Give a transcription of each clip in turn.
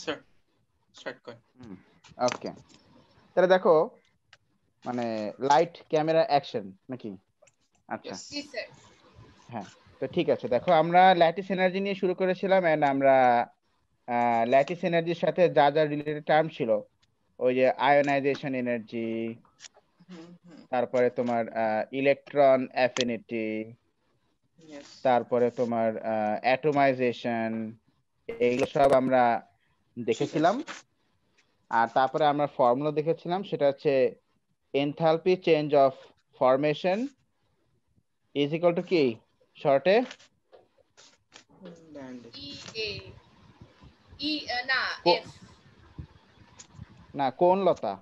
Sir start করেন। ওকে, তাহলে দেখো মানে লাইট ক্যামেরা অ্যাকশন নাকি? আচ্ছা জি স্যার। হ্যাঁ, তো ঠিক আছে। দেখো আমরা ল্যাটিস এনার্জি নিয়ে শুরু করেছিলাম, এন্ড আমরা ল্যাটিস এনার্জির সাথে যা যা রিলেটেড টার্ম ছিল, ওই যে আয়োনাইজেশন এনার্জি, তারপরে তোমার ইলেকট্রন অ্যাফিনিটি, তারপরে তোমার অ্যাটোমাইজেশন, এইগুলো সব আমরা দেখেছিলাম। আর তারপরে আমরা ফর্মুলা দেখেছিলাম, সেটা হচ্ছে enthalpy change of formation is equal two কি শর্টে না কোন লতা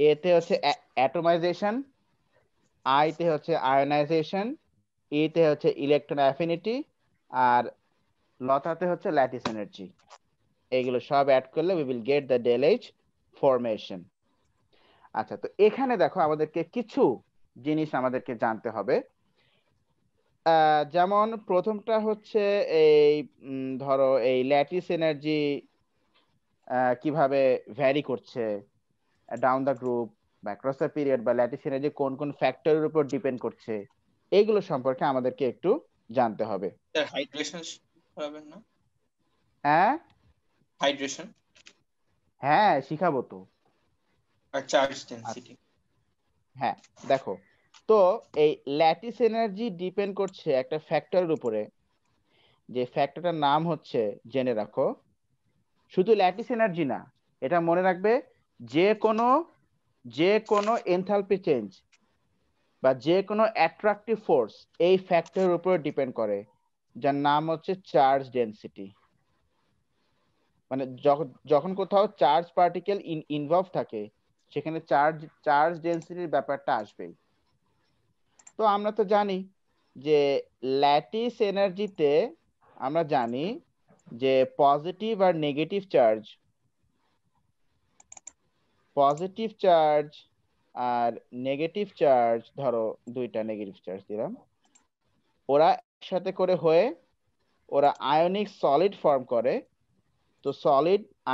এতে হচ্ছে অ্যাটোমাইজেশন, আইতে হচ্ছে আয়োনাইজেশন, ইতে হচ্ছে ইলেকট্রন অ্যাফিনিটি, আর লতাতে হচ্ছে ল্যাটিস এনার্জি। এইগুলো সব অ্যাড করলে we will get the del H formation. আচ্ছা, তো এখানে দেখো আমাদেরকে কিছু জিনিস আমাদেরকে জানতে হবে। যেমন প্রথমটা হচ্ছে এই ধরো এই ল্যাটিস এনার্জি কিভাবে ভ্যারি করছে ডাউন দ্য গ্রুপ বা অ্যাক্রস দ্য পিরিয়ড, বা ল্যাটিস এনার্জি কোন কোন ফ্যাক্টরের উপর ডিপেন্ড করছে, এইগুলো সম্পর্কে আমাদেরকে একটু জানতে হবে। স্যার হাইড্রেশন হবে না? হ্যাঁ হাইড্রেশন হ্যাঁ শিখাবো তো। আর চার্জ ডেনসিটি। হ্যাঁ দেখো, তো এই ল্যাটিস এনার্জি ডিপেন্ড করছে একটা ফ্যাক্টরের উপরে, যে ফ্যাক্টরটার নাম হচ্ছে, জেনে রাখো, শুধু ল্যাটিস এনার্জি না, এটা মনে রাখবে, যে কোনো এনথালপি চেঞ্জ বা যে কোনো অ্যাট্রাকটিভ ফোর্স এই ফ্যাক্টরের উপর ডিপেন্ড করে, যার নাম হচ্ছে চার্জ ডেনসিটি। মানে যখন কোথাও চার্জ পার্টিকেল ইনভলভ থাকে, সেখানে চার্জ ডেনসিটির ব্যাপারটা আসবেই। তো আমরা তো জানি যে ল্যাটিস এনার্জিতে আমরা জানি যে পজিটিভ আর নেগেটিভ চার্জ আর নেগেটিভ চার্জ, ধরো দুইটা নেগেটিভ চার্জ দিলাম, ওরা একসাথে করে হয়ে ওরা আয়নিক সলিড ফর্ম করে। তো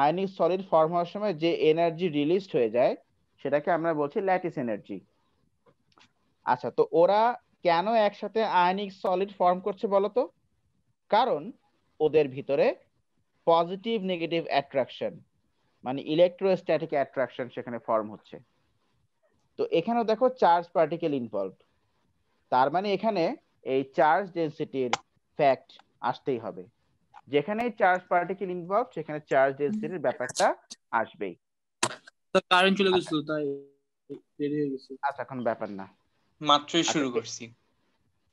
আয়নিক সলিড ফর্ম হওয়ার সময় যে এনার্জি রিলিজড হয়ে যায়, সেটাকে আমরা বলছি ল্যাটিস এনার্জি। আচ্ছা, তো ওরা কেন একসাথে আয়নিক সলিড ফর্ম করছে বলতো? কারণ ওদের ভিতরে পজিটিভ নেগেটিভ অ্যাট্রাকশন, মানে ইলেকট্রোস্ট্যাটিক অ্যাট্রাকশন সেখানে ফর্ম হচ্ছে। তো এখানেও দেখো চার্জ পার্টিকেল ইনভলভ, তার মানে এখানে এই চার্জ ডেনসিটির ফ্যাক্ট আসতেই হবে। যেখানে চার্জ পার্টিকেল ইনভলভ, সেখানে চার্জ ডেনসিটির ব্যাপারটা আসবেই। তো কারেন্ট চলে গেছিল, তাই দেরি হয়ে গেছে। আচ্ছা, এখন ব্যাপার না, মাত্রই শুরু করছি।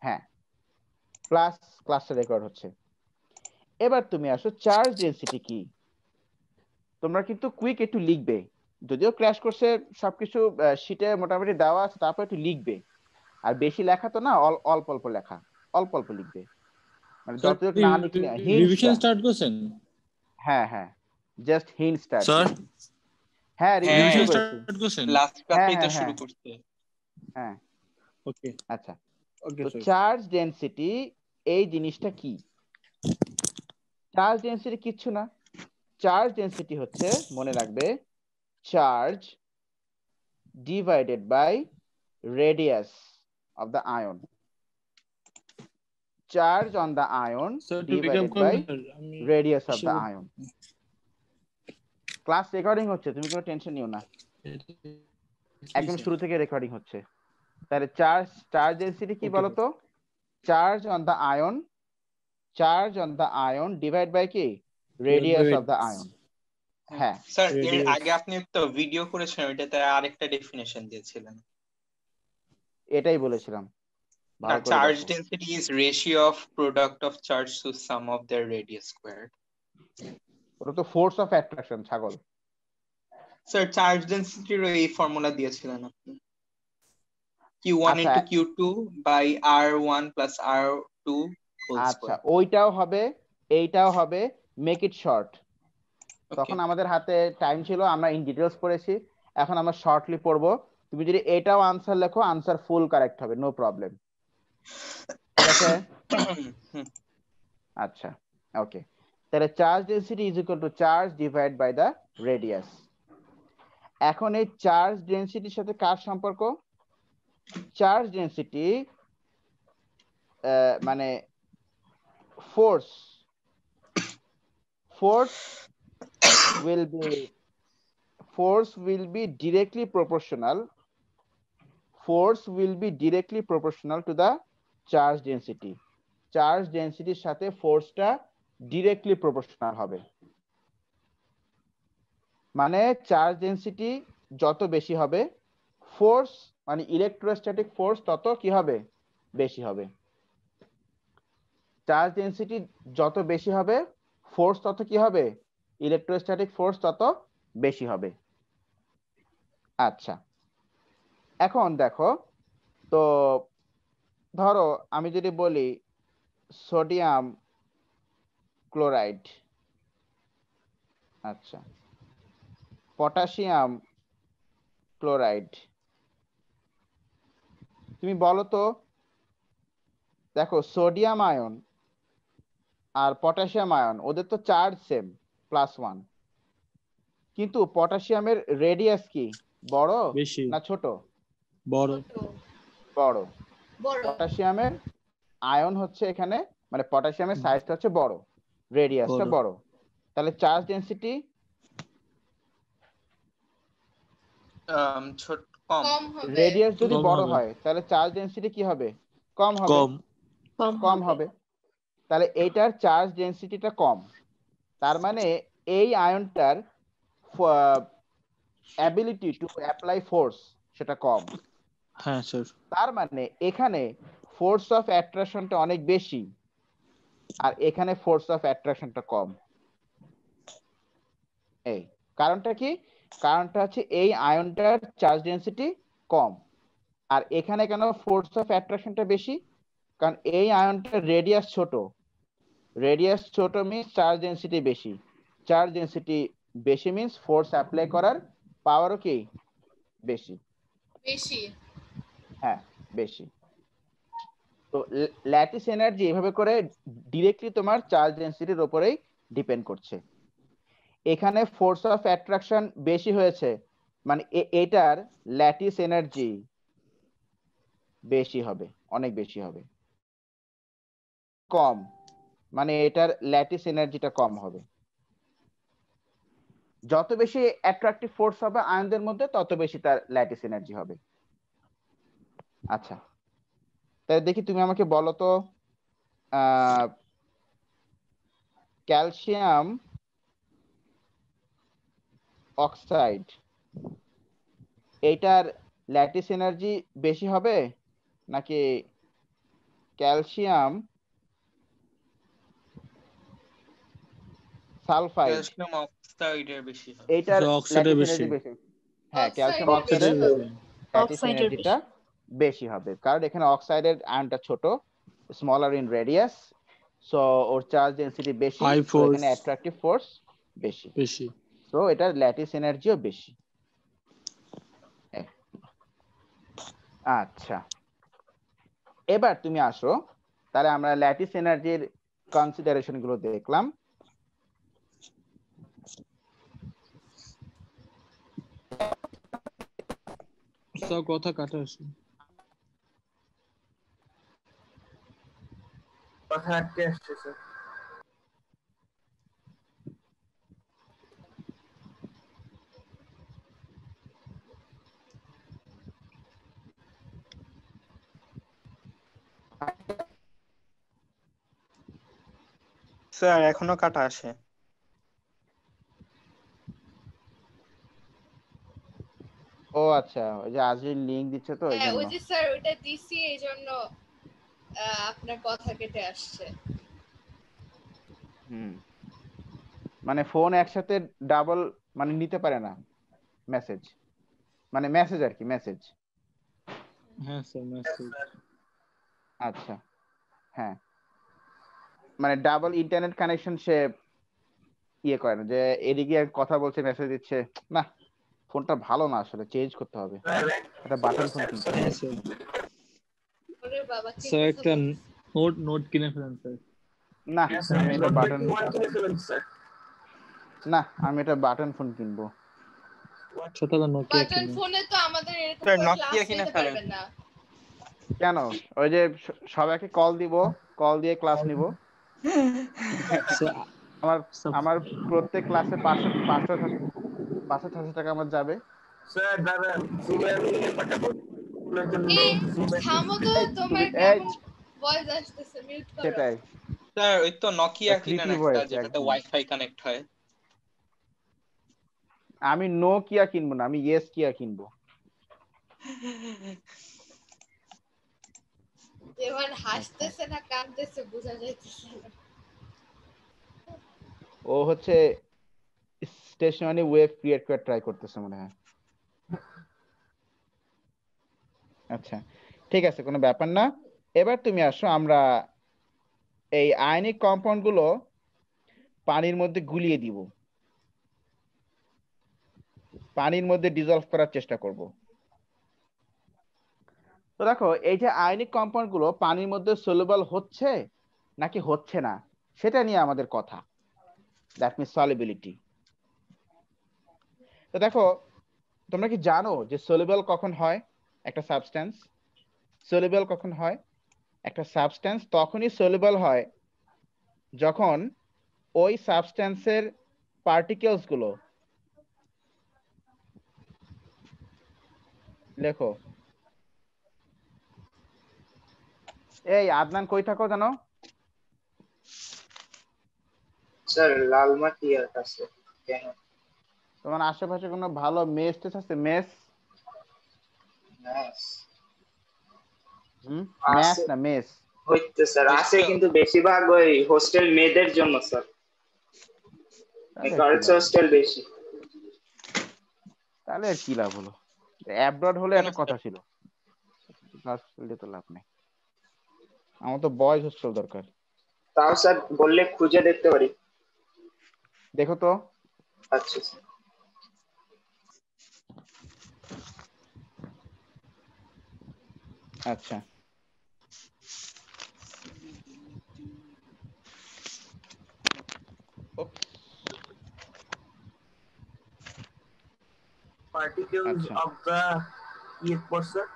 হ্যাঁ, ক্লাসটা রেকর্ড হচ্ছে। এবার তুমি আসো, চার্জ ডেনসিটি কি? তোমরা কিন্তু কুইক একটু লিখবে, যদিও ক্র্যাশ কোর্সে সবকিছু শিটে মোটামুটি দেওয়া আছে, তারপর একটু লিখবে। আর বেশি লেখা তো না, অল্প অল্প লেখা, অল্প অল্প লিখবে, মানে যতটুকু না লিখলে রিভিশন স্টার্ট করছেন? হ্যাঁ হ্যাঁ, জাস্ট হিন্ট স্টার্ট। স্যার হ্যাঁ, রিভিশন স্টার্ট করছেন? লাস্ট ক্লাসেই তো শুরু করতে। হ্যাঁ ওকে আচ্ছা, তো চার্জ ডেনসিটি এই জিনিসটা কি? চার্জ ডেনসিটি কিচ্ছু না, চার্জ ডেনসিটি হচ্ছে, মনে রাখবে, charge divided by radius of the ion. Charge on the ion divided by radius of the ion. Class recording হচ্ছে, তুমি কোনো টেনশন নিও না, একদম শুরু থেকে রেকর্ডিং হচ্ছে। তাহলে চার্জ ডেনসিটি কি বলতো? Charge on the ion divide by কি রেডিয়াস অফ দ্য আয়ন। হ্যাঁ স্যার, এর আগে আপনি একটা ভিডিও করেছেন, ওইটাতে আরেকটা ডেফিনিশন দিয়েছিলেন। এটাই বলেছিলাম, charge density is ratio of product of charge to sum of their radius squared. ওটা তো ফোর্স অফ অ্যাট্রাকশন ছাগল। স্যার, চার্জ ডেনসিটির এই ফর্মুলা দিয়েছিলেন আপনি, Q1 into Q2 by R1 plus R2 whole আচ্ছা, square. ওইটাও হবে, এইটাও হবে, মেক ইট শর্ট। তখন আমাদের হাতে টাইম ছিল, আমরা ইন ডিটেইলস পড়েছি, এখন আমরা শর্টলি পড়বো। তুমি যদি এটাও আনসার লেখো, আনসার ফুল কারেক্ট হবে, নো প্রবলেম। ঠিক আছে? আচ্ছা, ওকে। তাহলে charge density is equal to charge divide by the radius. এখন এই চার্জ ডেনসিটির সাথে কার সম্পর্ক? চার্জ ডেনসিটি মানে force will be directly proportional to the charge density. Charge ডেনসিটির সাথে ফোর্সটা ডিরেক্টলি প্রপোর্শনাল হবে। মানে চার্জ ডেনসিটি যত বেশি হবে, ফোর্স মানে ইলেকট্রোস্ট্যাটিক ফোর্স তত কি হবে? বেশি হবে। চার্জ ডেনসিটি যত বেশি হবে, ফোর্স তত কি হবে? ইলেকট্রোস্ট্যাটিক ফোর্স তত বেশি হবে। আচ্ছা, এখন দেখো তো, ধরো আমি যদি বলি সোডিয়াম ক্লোরাইড, আচ্ছা, পটাশিয়াম ক্লোরাইড, তুমি বলো তো, দেখো সোডিয়াম আয়ন আর পটাশিয়াম আয়ন ওদের তো চার্জ সেম, +1, কিন্তু পটাশিয়ামের রেডিয়াস কি বড় বেশি না ছোট? বড় বড়। পটাশিয়ামের আয়ন হচ্ছে এখানে, মানে পটাশিয়ামের সাইজটা হচ্ছে বড়, রেডিয়াসটা বড়, তাহলে চার্জ ডেনসিটি ছোট, কম হবে। রেডিয়াস যদি কম বড় হবে। হয় তাহলে চার্জ ডেনসিটি কি হবে? কম হবে। কম হবে। তাহলে এইটার চার্জ ডেনসিটিটা কম, তার মানে এই আয়নটার অ্যাবিলিটি টু অ্যাপ্লাই ফোর্স সেটা কম। হ্যাঁ স্যার। তার মানে এখানে ফোর্স অফ অ্যাট্রাকশনটা অনেক বেশি আর এখানে ফোর্স অফ অ্যাট্রাকশনটা কম। এই কারণটা কি? কারণটা হচ্ছে এই আয়নটার চার্জ ডেনসিটি কম আর এখানে কেন ফোর্স অফ অ্যাট্রাকশনটা বেশি? কারণ এই আয়নটার রেডিয়াস ছোট, রেডিয়াস ছোট মিন্স চার্জ ডেনসিটি বেশি, চার্জ ডেনসিটি বেশি মিন্স ফোর্স অ্যাপ্লাই করার পাওয়ারও কি বেশি? বেশি। হ্যাঁ, বেশি। তো ল্যাটিস এনার্জি এভাবে করে ডিরেক্টলি তোমার চার্জ ডেনসিটির উপরেই ডিপেন্ড করছে। এখানে ফোর্স অফ অ্যাট্রাকশন বেশি হয়েছে মানে এটার ল্যাটিস এনার্জি বেশি হবে, অনেক বেশি হবে। কম মানে এটার ল্যাটিস এনার্জিটা কম হবে। যত বেশি অ্যাট্রাকটিভ ফোর্স হবে আয়নদের মধ্যে তত বেশি তার ল্যাটিস এনার্জি হবে। আচ্ছা, তাহলে দেখি তুমি আমাকে বলো তো, ক্যালসিয়াম অক্সাইড এইটার ল্যাটিস এনার্জি বেশি হবে নাকি ক্যালসিয়াম সালফাইড ক্যালসিয়াম অক্সাইডের বেশি হয়? এইটার অক্সাইডের ল্যাটিস বেশি। এনার্জি বেশি? হ্যাঁ, ক্যালসিয়াম অক্সাইডের অক্সাইডের বেশি। ল্যাটিস এনার্জিটা বেশি হবে কারণ এখানে অক্সাইডের আয়নটা ছোট, smaller in radius, so or charge density বেশি, হাই তো ফোর্স এখানে অ্যাট্রাকটিভ ফোর্স বেশি, বেশি। সো এটার ল্যাটিস এনার্জিও বেশি। আচ্ছা, এবার তুমি আসো, তাহলে আমরা ল্যাটিস এনার্জির কনসিডারেশন গুলো দেখলাম। স্যার কথা কাটা আসে। কথা আটকে আসছে স্যার। স্যার এখনো কাটা আসে। ও আচ্ছা, ওই যে আজকের লিংক দিচ্ছে তো এই হ্যাঁ, জন্য। ওই যে স্যার ওইটা দিছি এইজন্য আপনার কথা কেটে আসছে। মানে ফোন একসাথে ডাবল মানে নিতে পারে না মেসেজ, মানে মেসেজ আর কি, মেসেজ। হ্যাঁ স্যার মেসেজ। আচ্ছা, হ্যাঁ, মানে ডাবল ইন্টারনেট কানেকশন সে ইয়ে করে না, যে এদিকে কথা বলছে মেসেজ দিচ্ছে, না ফোনটা ভালো না, আসলে চেঞ্জ করতে হবে, একটা বাটন ফোন কিনতে হবে। ওরে বাবা, কে স্যার কথা একটা বলছে? নোট কিনে ফেলেন স্যার। না Yes, sir. আমি এটা Note বাটন 21 sir. না আমি এটা বাটন ফোন কিনবো। আচ্ছা তাহলে নোকিয়া বাটন কিনুন। ফোনে তো আমাদের এরকম স্যার করে নকিয়া ক্লাস কিনে নিতে ফেলেন। পারবেন না। কেন? ওই যে সবাইকে কল দিব, কল দিয়ে ক্লাস নিব। স্যার, আমার স্যার, আমার প্রত্যেক ক্লাসে 500 টাকা আমার যাবে। Sir, দাদা জিমেইলে পাঠাবো আপনার জন্য এই জিমেইল। থামো তো, এই তোমার এই কেমন ভয়েস আসতেছে, মিউট করো। সেটাই স্যার ওই তো নকিয়া কিনেন ক্রিপি একটা ভয়েস যেটাতে একদম। ওয়াইফাই কানেক্ট হয়। আমি নো কিয়া কিনবো না, আমি ইয়েস কিয়া কিনবো। এবার হাসতেছে না কাঁদতেছে বোঝা যাইতেছে না। ও হচ্ছে স্টেশনারি ওয়েভ ক্রিয়েট করে ট্রাই করতেছে মনে হয়। আচ্ছা ঠিক আছে, কোনো ব্যাপার না। এবার তুমি আসো, আমরা এই আয়নিক কম্পাউন্ড গুলো পানির মধ্যে গুলিয়ে দিব, পানির মধ্যে ডিজলভ করার চেষ্টা করব। তো দেখো এই যে আয়নিক কম্পাউন্ড গুলো পানির মধ্যে সলিউবল হচ্ছে নাকি হচ্ছে না সেটা নিয়ে আমাদের কথা, দ্যাট মিন্স সলিবিলিটি। তো দেখো তোমরা কি জানো যে সলিউবল কখন হয় একটা সাবস্টেন্স? সলিউবল কখন হয় একটা সাবস্টেন্স? তখনই সলিউবল হয় যখন ওই সাবস্টেন্সের পার্টিকেলস গুলো, লেখো। এই আদনান কই থাকো জানো? স্যার লালমাটিয়ার কাছে। কেন? তোমার আশেপাশে কোনো ভালো মেস টেস আছে? মেস? ম্যাথস ম্যাথ আছে না মেস। হইতে স্যার আছে, কিন্তু বেশিরভাগ ওই হোস্টেল মেয়েদের জন্য স্যার, তাহলে আর কি গার্লস লাভ হলো? হোস্টেল বেশি। তাহলে আর কি লাভ হলো? অ্যাব্রড হলে কেন একটা কথা স্যার? ছিল, গার্লস হোস্টেলে তো লাভ নেই। আমার তো বয়েজ হোস্টেল দরকার। তাও স্যার বললে খুঁজে দেখতে পারি। দেখো তো। আচ্ছা স্যার। আচ্ছা Particles আচ্ছা of the E4 sir.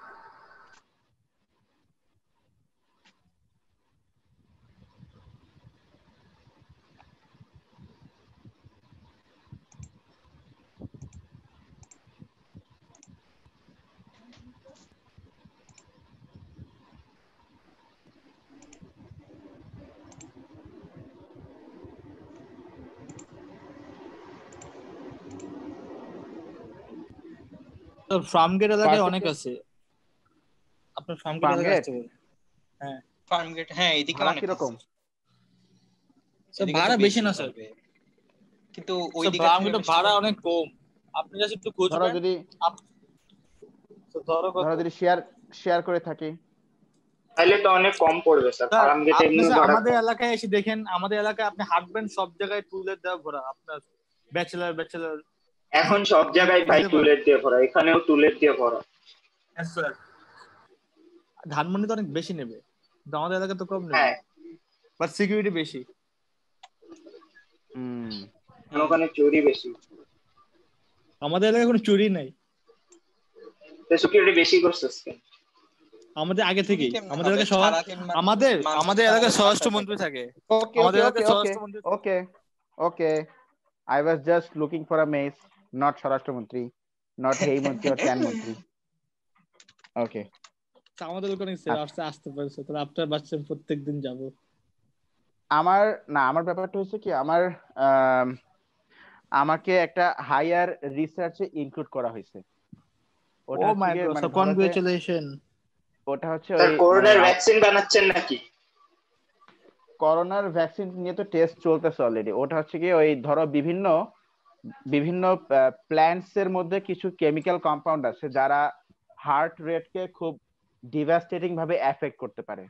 Farmgate এলাকায় অনেক পার্টিকেল আছে, আপনার ফার্মগেট এলাকায় ফার্মগেট আসতে পারেন। হ্যাঁ ফার্মগেট, হ্যাঁ এদিকে ভাড়া অনেক কিরকম? আছে। স্যার এদিকে তো ভাড়া বেশি না স্যার, হবে, কিন্তু স্যার ওইদিকে থেকে ফার্মগেটে বেশি ভাড়া হবে। অনেক কম, আপনি জাস্ট একটু ধরো খুঁজবেন। যদি তো ধরো কত? ধরো যদি শেয়ার করে থাকি তাহলে তো অনেক কম পড়বে স্যার, স্যার ফার্ম গেটে আপনি এমনি স্যার ভাড়া আমাদের কম। এলাকায় এসে দেখেন, আমাদের এলাকায় আপনি হাঁটবেন সব জায়গায় টুলের দেওয়া ভরা, আপনার ব্যাচেলার এখন সব জায়গায় ভাই কিনতে পারেন। টুলেট দিয়ে ভরা, এখানেও টুলেট দিয়ে ভরা। Yes sir. ধানমন্ডি তো অনেক বেশি নেবে, কিন্তু আমাদের এলাকায় তো কম নেবে, হ্যাঁ, বাট সিকিউরিটি বেশি। ওখানে চুরি বেশি, আমাদের এলাকায় কোনো চুরি নাই, সিকিউরিটি বেশি করছিস কেন? আমাদের আগে চুরি থেকেই কেমনে আমাদের হবে? এলাকায় সারাদিন আমাদের মানুষ আমাদের এলাকায় সারাদিন বাসায় স্বরাষ্ট্রমন্ত্রী থাকে। থাকে, ওকে আমাদের ওকে ওকে এলাকায় ওকে স্বরাষ্ট্রমন্ত্রী। ওকে ওকে I was just looking for a mace, not স্বরাষ্ট্রমন্ত্রী, not হেই মন্ত্রী or ত্যান মন্ত্রী। ওকে আমাদের ওখানে আসতে পারছে, তাহলে আপনার বাচ্চা প্রত্যেকদিন যাব। আমার ব্যাপারটা হচ্ছে কি, আমাকে একটা হায়ার রিসার্চে ইনক্লুড করা হয়েছে। ওটা ও হচ্ছে মাই গিয়ে গড, মানে স্যার ধরো যে কনগ্রাচুলেশন। ওটা হচ্ছে স্যার ওই মানে করোনার ভ্যাকসিন বানাচ্ছেন নাকি? করোনার ভ্যাকসিন নিয়ে তো টেস্ট চলতেছে অলরেডি। ওটা হচ্ছে কি ওই ধরো বিভিন্ন প্ল্যান্টস এর মধ্যে কিছু কেমিক্যাল কম্পাউন্ড আছে যারা হার্ট রেটকে খুব ডিভাস্টেটিং ভাবে এফেক্ট করতে পারে।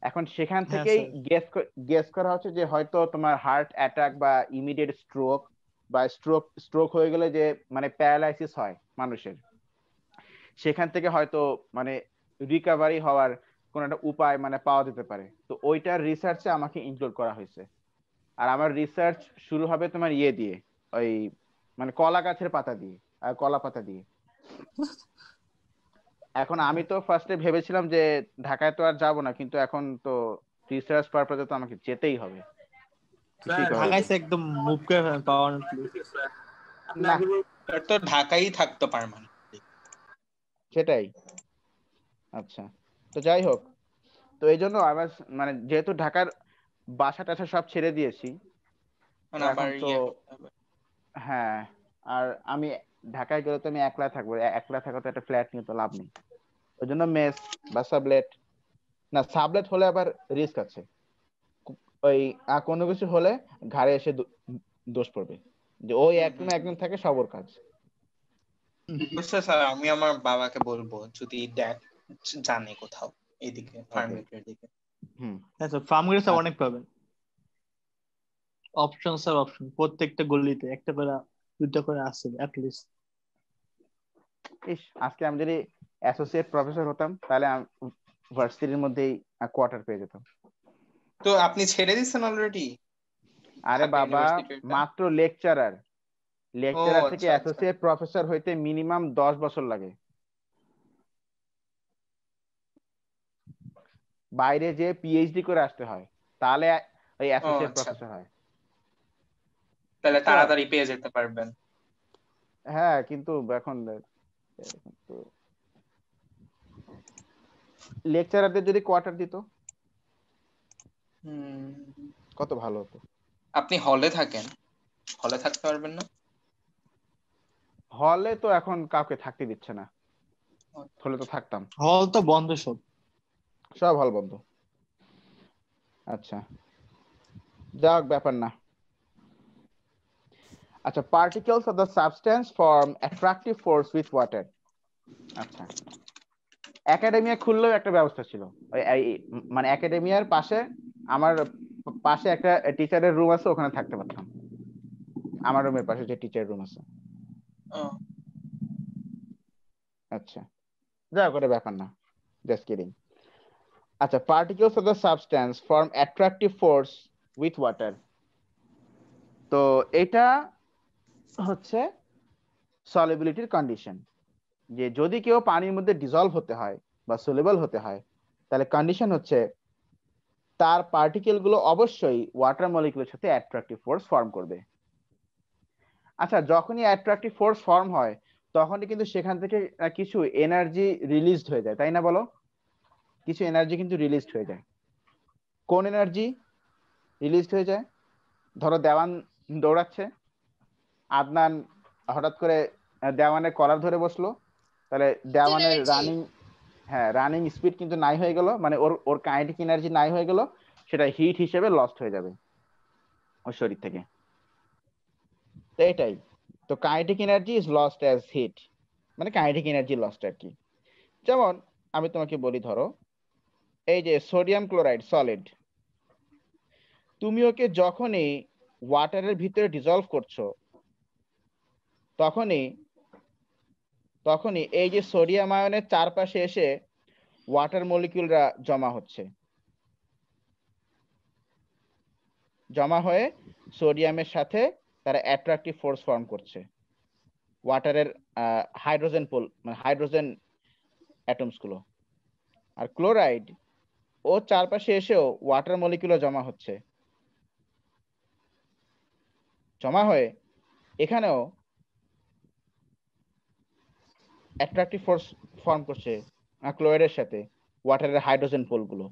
এখন সেখান হ্যাঁ থেকেই স্যার, গেস করা হচ্ছে যে হয়তো তোমার হার্ট অ্যাটাক বা ইমিডিয়েট স্ট্রোক বা স্ট্রোক হয়ে গেলে যে মানে প্যারালাইসিস হয় মানুষের, সেখান থেকে হয়তো মানে রিকভারি হওয়ার কোন একটা উপায় মানে পাওয়া যেতে পারে, তো ওইটার রিসার্চে আমাকে ইনক্লুড করা হয়েছে। আর আমার রিসার্চ শুরু হবে তোমার ইয়ে দিয়ে, ওই মানে কলা গাছের পাতা দিয়ে আর কলা পাতা দিয়ে। এখন আমি তো ফার্স্টে ভেবেছিলাম যে ঢাকায় তো আর যাবো না, কিন্তু এখন তো রিসার্চ পারপাজে তো আমাকে যেতেই হবে। স্যার ঢাকায় একদম মুভ করে পাওয়ার না তো ঢাকাই থাকতো পার্মানেন্টলি। সেটাই। আচ্ছা, তো যাই হোক, তো এই জন্য আমার মানে যেহেতু ঢাকার বাসা টাসা সব ছেড়ে দিয়েছি, তো আবার এখন তো ইয়ে করতে হবে। হ্যাঁ, আর আমি ঢাকায় গেলে তো আমি একলা থাকবো, একলা থাকা তো একটা ফ্ল্যাট নিয়ে তো লাভ নেই। ওই জন্য মেস বা সাবলেট, না সাবলেট হলে আবার রিস্ক আছে, ওই কোনো কিছু হলে ঘাড়ে এসে দোষ পড়বে, যে ওই একদম একদম থাকে সবর কাজ। বুঝতে স্যার, আমি আমার বাবাকে বলবো যদি দেখ জানে কোথাও এইদিকে ফার্মেটের দিকে। হ্যাঁ স্যার, ফার্ম গেলে স্যার অনেক পাবেন অপশন, স্যার অপশন প্রত্যেকটা গলিতে একটা করে দুটো করে আছে অ্যাটলিস্ট। ইস, আজকে আমি যদি অ্যাসোসিয়েট প্রফেসর হতাম তাহলে ভার্সিটির মধ্যেই কোয়ার্টার পেয়ে যেতাম। তো আপনি ছেড়ে দিচ্ছেন অলরেডি? আরে বাবা, মাত্র লেকচারার, লেকচারার থেকে আচ্ছা। অ্যাসোসিয়েট প্রফেসর হইতে মিনিমাম 10 বছর লাগে। বাইরে যে পিএইচডি করে আসতে হয়, তাহলে ওই অ্যাসোসিয়েট প্রফেসর হয়। তাহলে তাড়াতাড়ি পেয়ে যেতে পারবেন। হ্যাঁ, কিন্তু এখন লেকচারারদের যদি কোয়ার্টার দিত কত ভালো হতো। আপনি হলে থাকেন, হলে থাকতে পারবেন না? হলে তো এখন কাউকে থাকতে দিচ্ছে না, হলে তো থাকতাম। হল তো বন্ধ, সব হল বন্ধ। আচ্ছা, যাক ব্যাপার না। আচ্ছা, particles of the substance form attractive force with water. আচ্ছা, একাডেমিয়া খুললেও একটা ব্যবস্থা ছিল, মানে একাডেমিয়ার পাশে, আমার পাশে একটা টিচারের রুম আছে, ওখানে থাকতে পারতাম। আমার রুমের পাশে যে টিচার রুম আছে। আচ্ছা, যা করে ব্যাপার না, জাস্ট কিডিং। আচ্ছা, particles of the substance form attractive force with water. তো এটা হচ্ছে সলিবিলিটির কন্ডিশন, যে যদি কেউ পানির মধ্যে ডিজলভ হতে হয় বা সলিবল হতে হয়, তাহলে কন্ডিশন হচ্ছে তার পার্টিকেল গুলো অবশ্যই ওয়াটার মলিকিউলের সাথে অ্যাট্রাকটিভ ফোর্স ফর্ম করবে। আচ্ছা, যখনই অ্যাট্রাকটিভ ফোর্স ফর্ম হয় তখনই কিন্তু সেখান থেকে কিছু এনার্জি রিলিজড হয়ে যায়, তাই না বলো? কিছু এনার্জি কিন্তু রিলিজড হয়ে যায়। কোন এনার্জি রিলিজড হয়ে যায়? ধরো দেওয়ান দৌড়াচ্ছে, আদনান হঠাৎ করে দেওয়ানের কলার ধরে বসলো, তাহলে দেওয়ানের রানিং স্পিড কিন্তু নাই হয়ে গেল, মানে ওর কাইনেটিক এনার্জি নাই হয়ে গেল, সেটা হিট হিসেবে লস্ট হয়ে যাবে ওর শরীর থেকে। তো এটাই তো, kinetic energy is lost as heat, মানে কাইনেটিক এনার্জি লস্ট আর কি। যেমন আমি তোমাকে বলি, ধরো এই যে সোডিয়াম ক্লোরাইড সলিড, তুমি ওকে যখনই ওয়াটারের ভিতরে ডিজলভ করছো তখনই এই যে সোডিয়াম আয়নের চারপাশে এসে ওয়াটার মলিকিউলরা জমা হচ্ছে, জমা হয়ে সোডিয়ামের সাথে তারা অ্যাট্রাকটিভ ফোর্স ফর্ম করছে, ওয়াটারের হাইড্রোজেন পোল, মানে হাইড্রোজেন অ্যাটমস গুলো। আর ক্লোরাইড ও চারপাশে এসেও ওয়াটার মলিকিউল জমা হচ্ছে, জমা হয়ে এখানেও অ্যাট্রাকটিভ ফোর্স ফর্ম করছে ক্লোরাইডের সাথে ওয়াটারের হাইড্রোজেন পোল গুলো,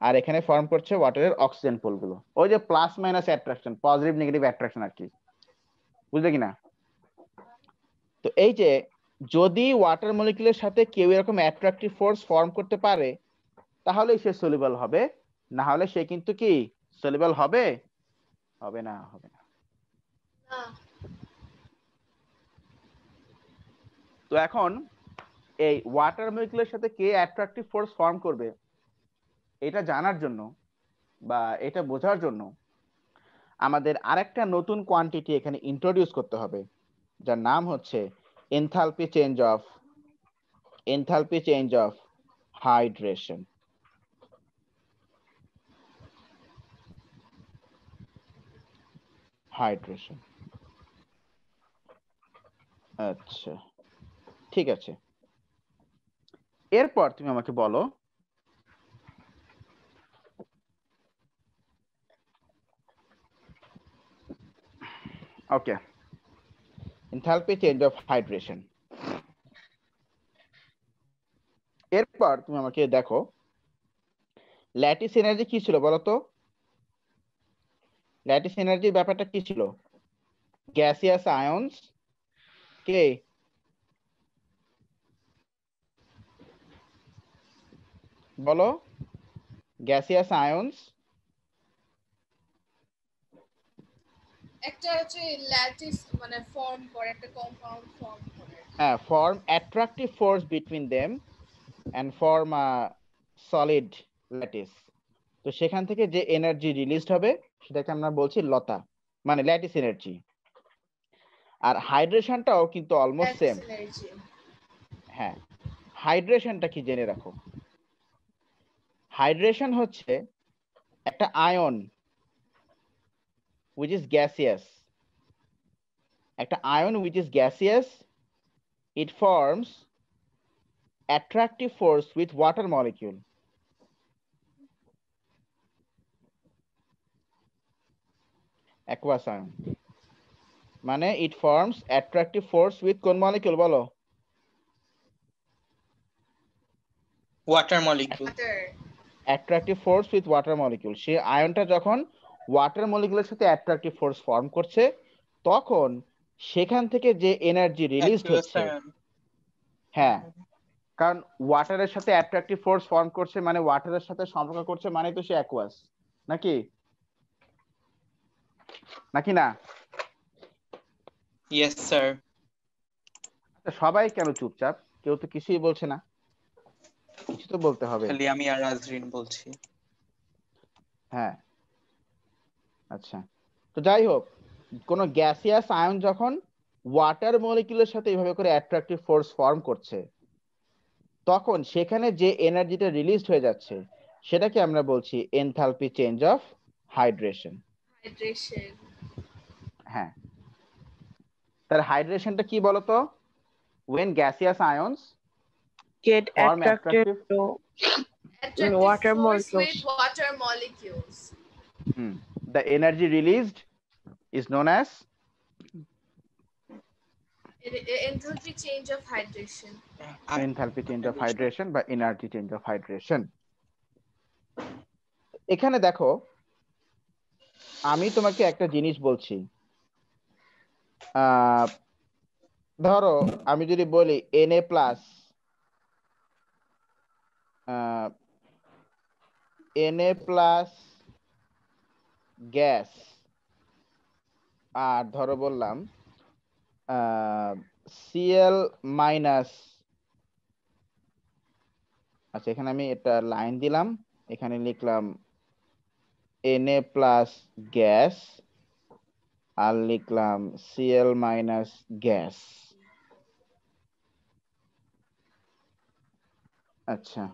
আর এখানে ফর্ম করছে ওয়াটারের অক্সিজেন পোল গুলো। ওই যে plus minus attraction, positive negative attraction আর কি, বুঝলে কিনা? তো এই যে যদি ওয়াটার মলিকিউলের সাথে কেউ এরকম অ্যাট্রাকটিভ ফোর্স ফর্ম করতে পারে তাহলেই সে সলিবল হবে, না হলে সে কিন্তু কি সলিবল হবে? হবে না, হবে না। তো এখন এই ওয়াটার মলিকিউলের সাথে কে অ্যাট্রাকটিভ ফোর্স ফর্ম করবে এটা জানার জন্য বা এটা বোঝার জন্য আমাদের আরেকটা নতুন কোয়ান্টিটি এখানে ইন্ট্রোডিউস করতে হবে, যার নাম হচ্ছে enthalpy change of hydration. Hydration. আচ্ছা, ঠিক আছে। এরপর তুমি আমাকে বলো ওকে এনথালপি চেঞ্জ অফ হাইড্রেশন। এরপর তুমি আমাকে দেখো ল্যাটিস এনার্জি কি ছিল বলো তো? ল্যাটিস এনার্জির ব্যাপারটা কি ছিল? গ্যাসিয়াস আয়নস কে বলো, গ্যাসিয়াস আয়নস একটা হচ্ছে ল্যাটিস মানে ফর্ম করে, একটা কম্পাউন্ড ফর্ম করে। form attractive force between them and form a solid lattice. তো সেখান থেকে যে এনার্জি রিলিজড হবে সেটাকে আমরা বলছি লতা, মানে ল্যাটিস এনার্জি। আর হাইড্রেশনটাও কিন্তু অলমোস্ট সেম। হ্যাঁ, হাইড্রেশনটা কি জেনে রাখো। হাইড্রেশন হচ্ছে একটা আয়ন which is gaseous, একটা ion which is gaseous, it forms attractive force with water molecule. aqueous ion মানে it forms attractive force with কোন মলিকিউল বলো? Water molecule. Attractive force with water molecule. সেই আয়নটা যখন water মলিকিউলের সাথে attractive force form করছে তখন সেখান থেকে যে এনার্জি রিলিজড হচ্ছে, হ্যাঁ, কারণ ওয়াটারের সাথে অ্যাট্রাকটিভ ফোর্স ফর্ম করছে মানে ওয়াটারের সাথে সম্পর্ক করছে মানে তো সে অ্যাকুয়াস, নাকি নাকি না? Yes sir. সবাই কেন চুপচাপ? কেউ তো কিছুই বলছে না, কিছু তো বলতে হবে। খালি আমি আর আজরিন বলছি। হ্যাঁ, আচ্ছা, তো যাই হোক, কোন গ্যাসিয়াস আয়ন যখন ওয়াটার মলিকিউলের সাথে এইভাবে করে অ্যাট্রাকটিভ ফোর্স ফর্ম করছে তখন সেখানে যে এনার্জিটা রিলিজড হয়ে যাচ্ছে সেটাকে আমরা বলছি এনথালপি চেঞ্জ অফ হাইড্রেশন। হ্যাঁ, তার হাইড্রেশনটা কি বলতো? when gaseous ions get form attracted to water force with molecules. water molecules. The energy released is known as Enthalpy change of hydration. enthalpy change of hydration বা energy change of hydration. এখানে দেখো আমি তোমাকে একটা জিনিস বলছি, ধরো আমি যদি বলি Na plus Na plus gas, আর ধরো বললাম Cl মাইনাস, আচ্ছা এখানে আমি একটা লাইন দিলাম, এখানে লিখলাম Na প্লাস গ্যাস আর লিখলাম Cl মাইনাস গ্যাস। আচ্ছা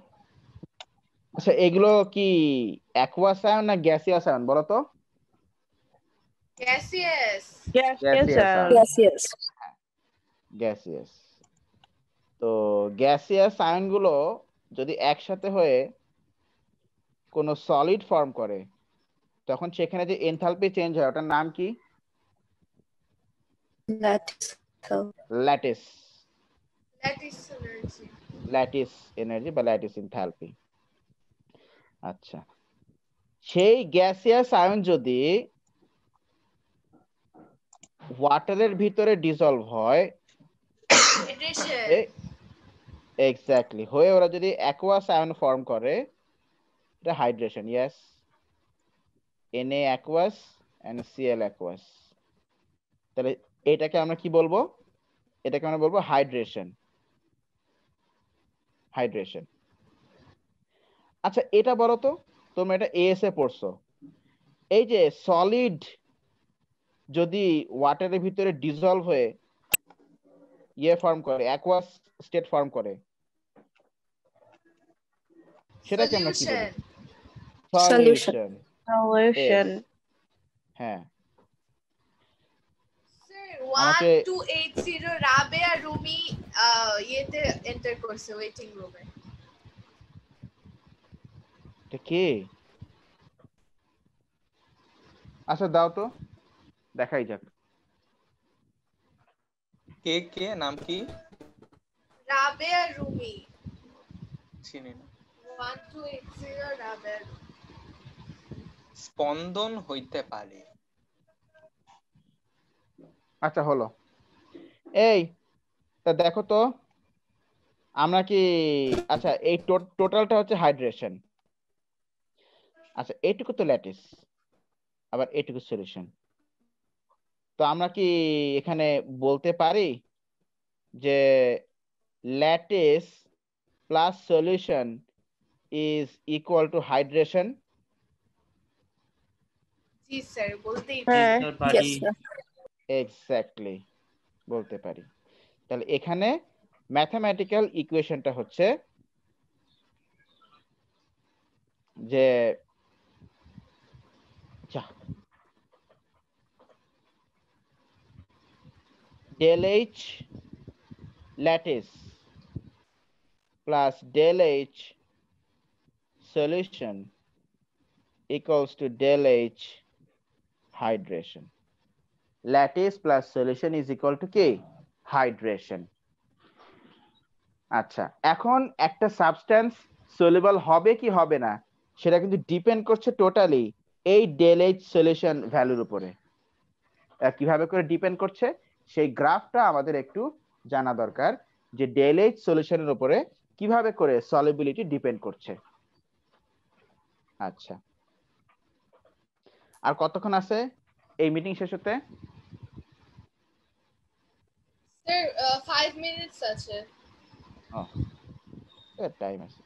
আচ্ছা, এগুলো কি অ্যাকুয়াস আয়ন না গ্যাসিয়াস আয়ন বলো তো? Gaseous. গ্যাসিয়াস। তো গ্যাসিয়াস আয়ন গুলো যদি একসাথে হয়ে কোনো সলিড ফর্ম করে তখন সেখানে যে এনথালপি চেঞ্জ হয় ওটার নাম কি? ল্যাটিস এনার্জি বা ল্যাটিস এনথালপি। আচ্ছা, সেই গ্যাসিয়াস আয়ন যদি ওয়াটারের ভিতরে ডিসলভ হয়, এক্স্যাক্টলি, হয়ে ওরা যদি অ্যাকুয়াস আয়ন ফর্ম করে এটা hydration. Yes, Na aqueous and Cl aqueous। তাহলে এটাকে আমরা কি বলবো? এটাকে আমরা বলবো হাইড্রেশন। হাইড্রেশন। আচ্ছা এটা বলো তো, তোমরা এটা এএস এ পড়ছো, এই যে সলিড যদি ওয়াটারের ভিতরে ডিসলভ হয়ে ইয়ে ফর্ম করে, অ্যাকুয়াস স্টেট ফর্ম করে, সেটাকে আমরা কি বলি? সলিউশন। হ্যাঁ, আমাকে 1280 রাবেয়া রুমি ইয়েতে এন্টার করছে ওয়েটিং রুমে। এটা কি? আচ্ছা দাও তো, দেখাই যাক। কে কে নাম কি? রাবেয়া রুমি। চিনি না। 1280 রাবেয়া রুমি। স্পন্দন হইতে পারে। আচ্ছা হলো। এই তা দেখো তো আমরা কি, আচ্ছা এই টোটালটা হচ্ছে হাইড্রেশন। আচ্ছা এইটুকু তো ল্যাটিস, আবার এইটুকু সলিউশন। তো আমরা কি এখানে বলতে পারি যে lattice plus solution is equal two hydration? G sir, বলতেই Yes, sir. এক্স্যাক্টলি বলতে পারি। তাহলে এখানে ম্যাথমেটিক্যাল ইকুয়েশনটা হচ্ছে যে del H lattice plus del H solution equals to del H hydration. Lattice plus solution is equal to কি? Hydration. আচ্ছা, এখন একটা সাবস্টেন্স সলিউবল হবে কি হবে না সেটা কিন্তু ডিপেন্ড করছে টোটালি এই del H সলিউশন ভ্যালুর উপরে। কিভাবে করে ডিপেন্ড করছে সেই গ্রাফটা আমাদের একটু জানা দরকার, যে del H সলিউশনের উপরে কিভাবে করে সলিবিলিটি ডিপেন্ড করছে। আচ্ছা, আর কতক্ষণ আছে এই মিটিং শেষ হতে? স্যার 5 মিনিটস আছে। টাইম আছে।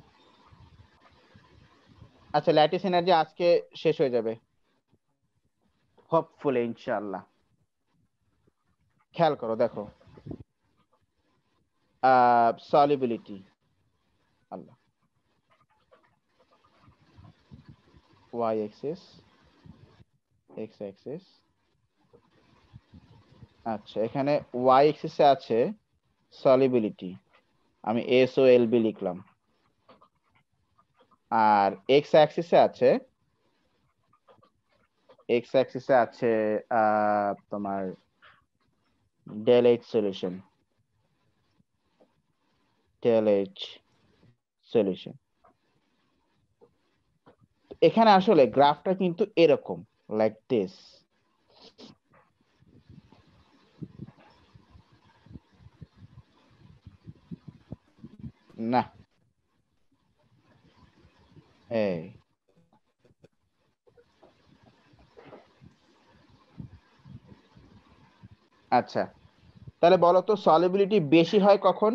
আচ্ছা, ল্যাটিস এনার্জি আজকে শেষ হয়ে যাবে হোপফুলি ইনশাআল্লাহ। খেয়াল করো, দেখো সলিবিলিটি, আল্লাহ y axis x axis। আচ্ছা, এখানে y axis এ আছে সলিবিলিটি, আমি SOLB লিখলাম। আর x axis এ আছে তোমার del H solution, del H solution. এখানে আসলে গ্রাফটা কিন্তু এরকম, লাইক দিস। না, এই আচ্ছা, তাহলে বলো তো সলিবিলিটি বেশি হয় কখন?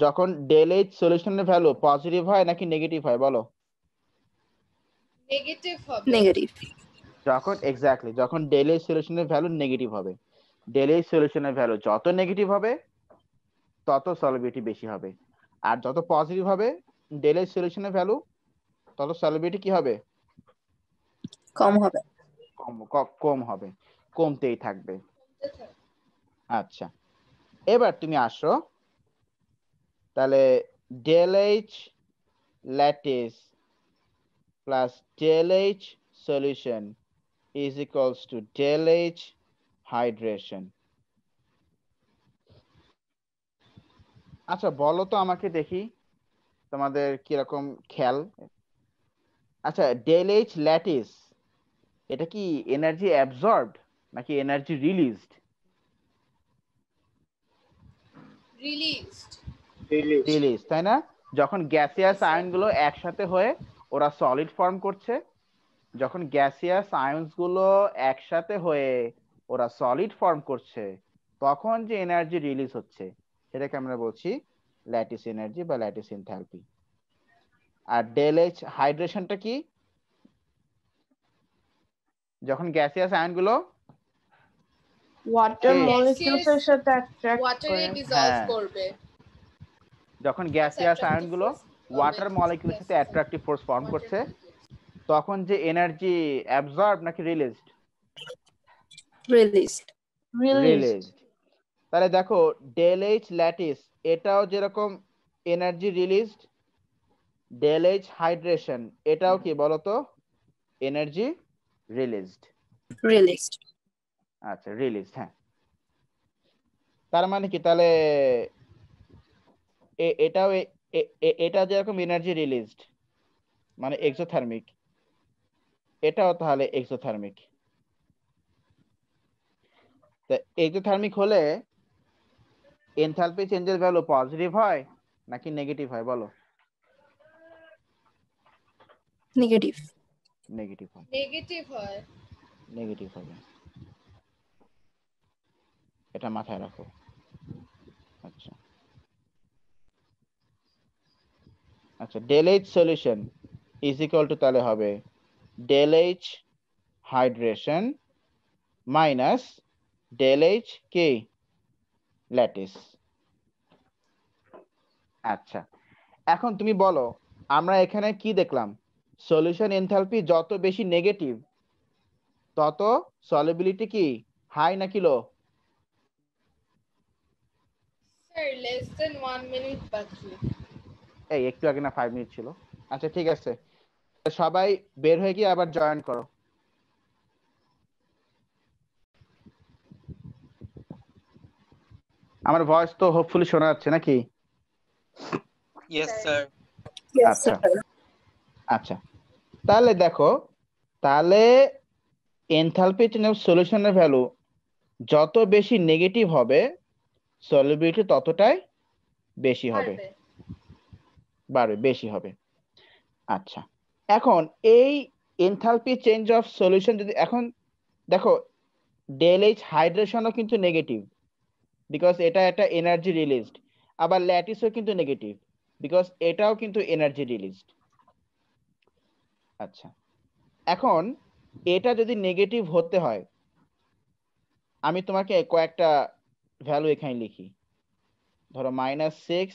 যখন del H সলিউশনের ভ্যালু পজিটিভ হয় নাকি নেগেটিভ হয় বলো? নেগেটিভ হবে। Negative. যখন del H সলিউশনের ভ্যালু নেগেটিভ হবে। del H সলিউশনের ভ্যালু যত নেগেটিভ হবে তত সলিবিলিটি বেশি হবে, আর যত পজিটিভ হবে del H সলিউশনের ভ্যালু তত সলিবিলিটি কি হবে? কম হবে। কম হবে, কমতেই থাকবে। আচ্ছা, এবার তুমি আসো, তাহলে del H lattice plus del H solution is equals to del H hydration. আচ্ছা বলো তো আমাকে দেখি তোমাদের কিরকম খেয়াল। আচ্ছা, del H lattice এটা কি এনার্জি অ্যাবজর্বড নাকি এনার্জি রিলিজড? রিলিজ, তাই না? যখন গ্যাসিয়াস আয়ন গুলো একসাথে হয়ে ওরা সলিড ফর্ম করছে, যখন গ্যাসিয়াস আয়নস গুলো একসাথে হয়ে ওরা সলিড ফর্ম করছে, তখন যে এনার্জি রিলিজ হচ্ছে সেটাকে আমরা বলছি ল্যাটিস এনার্জি বা ল্যাটিস এনথালপি। আর del H হাইড্রেশনটা কি? যখন গ্যাসিয়াস আয়ন গুলো ওয়াটার কে? মলিকিউলস এর সাথে অ্যাট্রাক্ট ওয়াটারে করে। ডিসলভ হ্যাঁ। করবে। যখন গ্যাসিয়াস আয়ন গুলো ওয়াটার মলিকিউলের সাথে অ্যাট্রাকটিভ ফোর্স ফর্ম করছে, তখন যে এনার্জি অ্যাবজর্ব নাকি রিলিজড? রিলিজড। Released. তাহলে দেখো ডেল এইচ ল্যাটিস এটাও যেরকম energy released, del H hydration এটাও কি বলতো এনার্জি রিলিজড। Released. আচ্ছা রিলিজড, হ্যাঁ। তার মানে কি তাহলে এটাও এটা যেরকম এনার্জি রিলিজড মানে এক্সোথার্মিক, এটাও তাহলে এক্সোথার্মিক। তা এক্সোথার্মিক হলে এনথালপি চেঞ্জের ভ্যালু পজিটিভ হয় নাকি নেগেটিভ হয় বলো? Negative. নেগেটিভ হয়। নেগেটিভ হয়। নেগেটিভ হবে, এটা মাথায় রাখো। আচ্ছা আচ্ছা, del H solution is equal to তাহলে হবে del H hydration minus del H কি ল্যাটিস। আচ্ছা এখন তুমি বলো আমরা এখানে কি দেখলাম, সলিউশন এনথালপি যত বেশি নেগেটিভ তত সলিবিলিটি কি হাই নাকি লো? স্যার লেস দেন 1 মিনিট বাকি। এই একটু আগে না 5 মিনিট ছিল। আচ্ছা ঠিক আছে, সবাই বের হয়ে গিয়ে আবার জয়েন করো। আমার ভয়েস তো হোপফুলি শোনা যাচ্ছে নাকি? Yes, sir. Yes, আচ্ছা sir. আচ্ছা, তাহলে দেখো তাহলে এনথালপি সলিউশনের ভ্যালু যত বেশি নেগেটিভ হবে সলিবিলিটি ততটাই বেশি হবে, পারবে। বাড়বে, বেশি হবে। আচ্ছা এখন এই এনথালপি চেঞ্জ অফ সলিউশন যদি এখন দেখো ডেল এইচ হাইড্রেশনও কিন্তু নেগেটিভ বিকজ এটা একটা এনার্জি রিলিজড, আবার ল্যাটিসও কিন্তু নেগেটিভ বিকজ এটাও কিন্তু এনার্জি রিলিজড। আচ্ছা এখন এটা যদি নেগেটিভ হতে হয় আমি তোমাকে কয়েকটা ভ্যালু এখানে লিখি, ধরো -6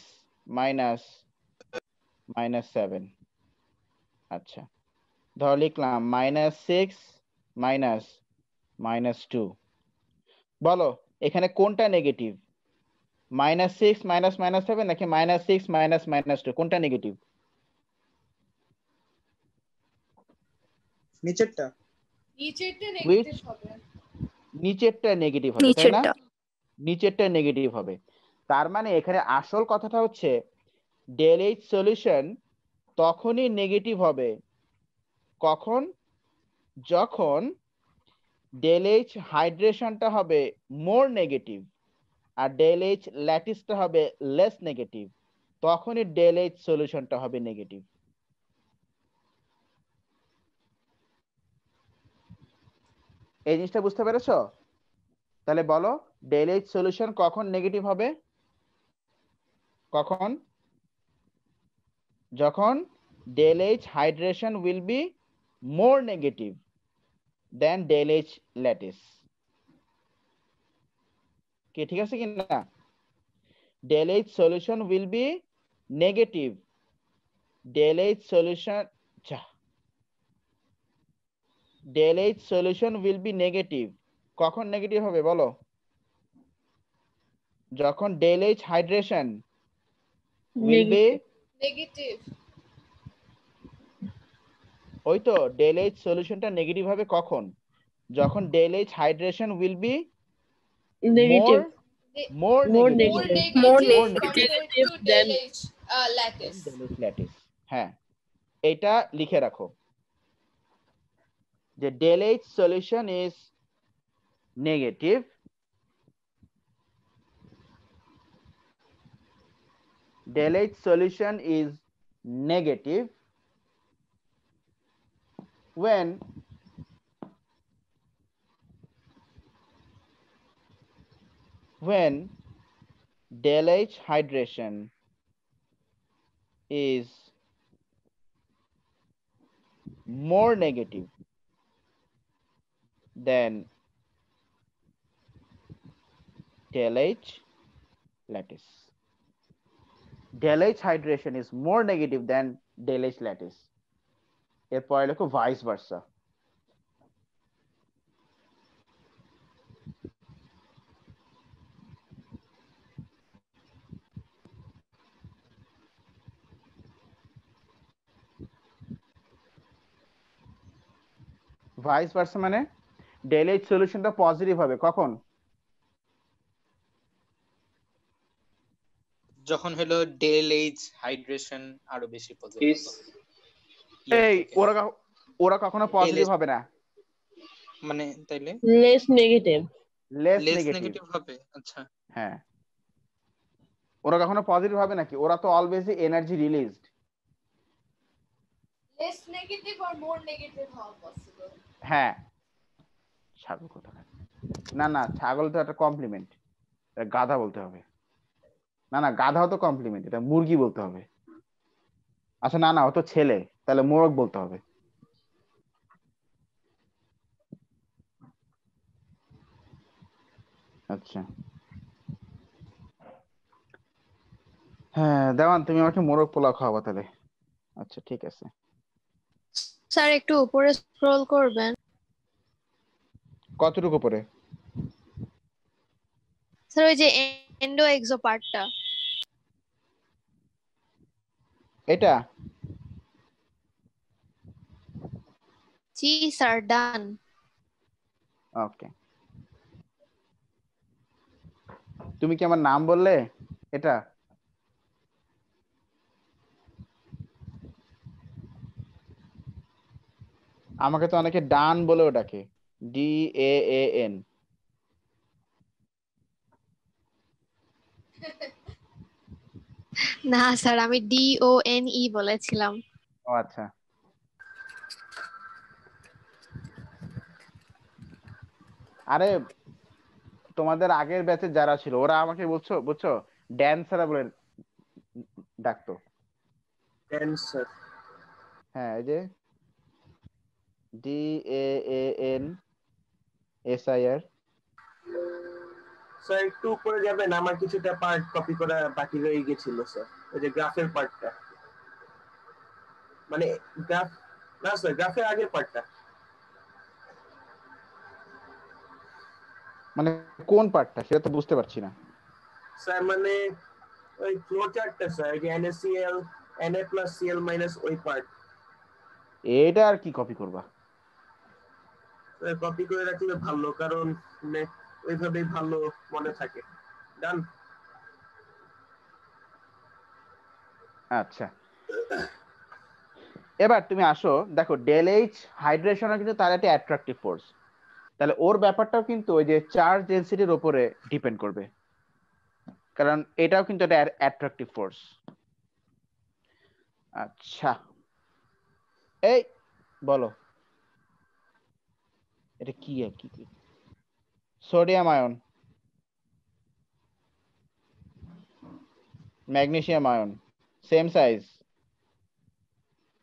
-7। আচ্ছা ধরো লিখলাম -6 -2। বলো এখানে কোনটা নেগেটিভ, -6 -7 নাকি -6 -2? কোনটা নেগেটিভ? নিচেরটা। নিচেরটা নেগেটিভ হবে। নিচেরটা নেগেটিভ হবে তাই না? নিচেরটা। নিচেরটা নেগেটিভ হবে। তার মানে এখানে আসল কথাটা হচ্ছে ডেল এইচ সলিউশন তখনই নেগেটিভ হবে কখন, যখন ডেল এইচ হাইড্রেশনটা হবে মোর নেগেটিভ আর ডেল এইচ ল্যাটিসটা হবে লেস নেগেটিভ, তখনই ডেল এইচ সলিউশনটা হবে নেগেটিভ। এই জিনিসটা বুঝতে পেরেছো? তাহলে বলো ডেল এইচ সলিউশন কখন নেগেটিভ হবে? কখন? যখন del H hydration will be more negative than del H lattice. কি ঠিক আছে কি না? Del H solution will be negative, del H solution del H solution will be negative. কখন নেগেটিভ হবে বলো? যখন del H hydration will be negative. ওই তো ডেল এইচ সলিউশনটা নেগেটিভ হবে কখন, যখন del H hydration will be Negative. More More negative negative compared to than del H lattice. Del H lattice. হ্যাঁ এটা লিখে রাখো যে del H solution is negative del H solution is negative when del H hydration is more negative than del H lattice. Del H hydration is more negative than del H lattice. এরপরে লেখো vice versa. Vice versa মানে del H সলিউশনটা positive হবে কখন? যখন হলো del H hydration আরো বেশি পজিটিভ Is এই ওরা কখনো পজিটিভ হবে না, মানে তাইলে Less negative. Less less negative. Negative হবে। আচ্ছা, হ্যাঁ, ওরা কখনো পজিটিভ হবে নাকি? ওরা তো অলওয়েজই energy released. Less negative or more negative how possible? হ্যাঁ, ছাগল কথা না, না ছাগল তো একটা কমপ্লিমেন্ট, গাধা বলতে হবে। না না, গাধাও তো কমপ্লিমেন্ট, এটা মুরগি বলতে হবে। আচ্ছা না না, ও তো ছেলে, তাহলে মোরগ বলতে হবে। আচ্ছা হ্যাঁ, দেওয়ান তুমি আমাকে মোরগ পোলাও খাওয়াবা তাহলে। আচ্ছা ঠিক আছে। স্যার একটু উপরে স্ক্রল করবেন। কতটুকু পরে? স্যার ওই যে এন্ডো এক্সো পার্টটা। এটা জি স্যার, ডান। ওকে, তুমি কি আমার নাম বললে? এটা আমাকে তো অনেকে ডান বলেও ডাকে, DAAN। না স্যার, আমি DONE বলেছিলাম। ও আচ্ছা, আরে তোমাদের আগের ব্যাচে যারা ছিল ওরা আমাকে বুঝছো বুঝছো ড্যান্সার বলে ডাকতো। ক্যান্সার। হ্যাঁ, এই যে DAANSIR। স্যার একটু উপরে যাবেন, আমার কিছুটা পার্ট কপি করা বাকি রয়ে গেছিল স্যার, ওই যে গ্রাফের পার্টটা, মানে গ্রাফ না স্যার, গ্রাফের আগের পার্টটা। মানে কোন পার্টটা সেটা তো বুঝতে পারছি না। স্যার মানে ওই ফ্লো চার্টটা স্যার, যে NaCl Na+Cl- ওই পার্ট। এটা আর কি কপি করবা? কপি করে রাখলে ভালো, কারণ ওইভাবেই ভালো মনে থাকে। ডান। আচ্ছা, এবার তুমি আসো, দেখো ডেল এইচ হাইড্রেশন কিন্তু তার একটা অ্যাট্রাকটিভ ফোর্স, তাহলে ওর ব্যাপারটাও কিন্তু ওই যে চার্জ ডেনসিটির উপরে ডিপেন্ড করবে, কারণ এটাও কিন্তু একটা অ্যাট্রাকটিভ ফোর্স। আচ্ছা এই বলো এটা কি আর কি? Sodium ion, magnesium ion, same size,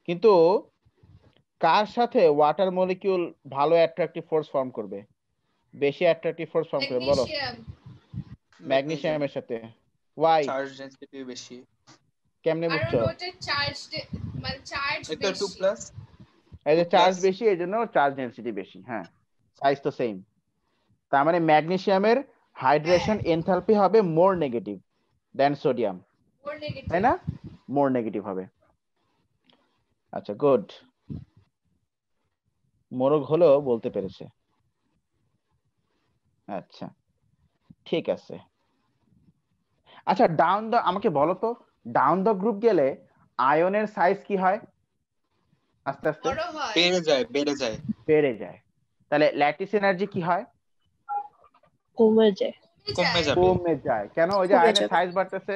কিন্তু কার সাথে ওয়াটার মলিকিউল ভালো অ্যাট্রাকটিভ ফোর্স ফর্ম করবে, বেশি অ্যাট্রাকটিভ ফোর্স ফর্ম করবে বলো? Magnesium. ম্যাগনেসিয়ামের সাথে। ওয়াই? চার্জ ডেনসিটি বেশি। কেমনে কারণ বুঝছো? ওটা চার্জ মানে চার্জ এটা 2 বেশি। প্লাস, এই যে 2 চার্জ plus। বেশি এই জন্য চার্জ ডেনসিটি বেশি। হ্যাঁ, সাইজ তো সেম, তার মানে ম্যাগনেসিয়ামের হাইড্রেশন এনথালপি হবে মোর নেগেটিভ দেন সোডিয়াম, More negative. তাই না? মোর নেগেটিভ হবে। আচ্ছা গুড, মোরগ হলো বলতে পেরেছে। আচ্ছা ঠিক আছে। আচ্ছা ডাউন দ্য, আমাকে বলো তো ডাউন দ্য গ্রুপ গেলে আয়নের সাইজ কি হয় আস্তে আস্তে? বড় হয়। বেড়ে যায়, বেড়ে যায়। বেড়ে যায়। তাহলে ল্যাটিস এনার্জি কি হয়? কমে যায়। কমে যাবে। কমে যায়। কেন? ওই যে কমে আয়নের যাবে। সাইজ বাড়তেছে,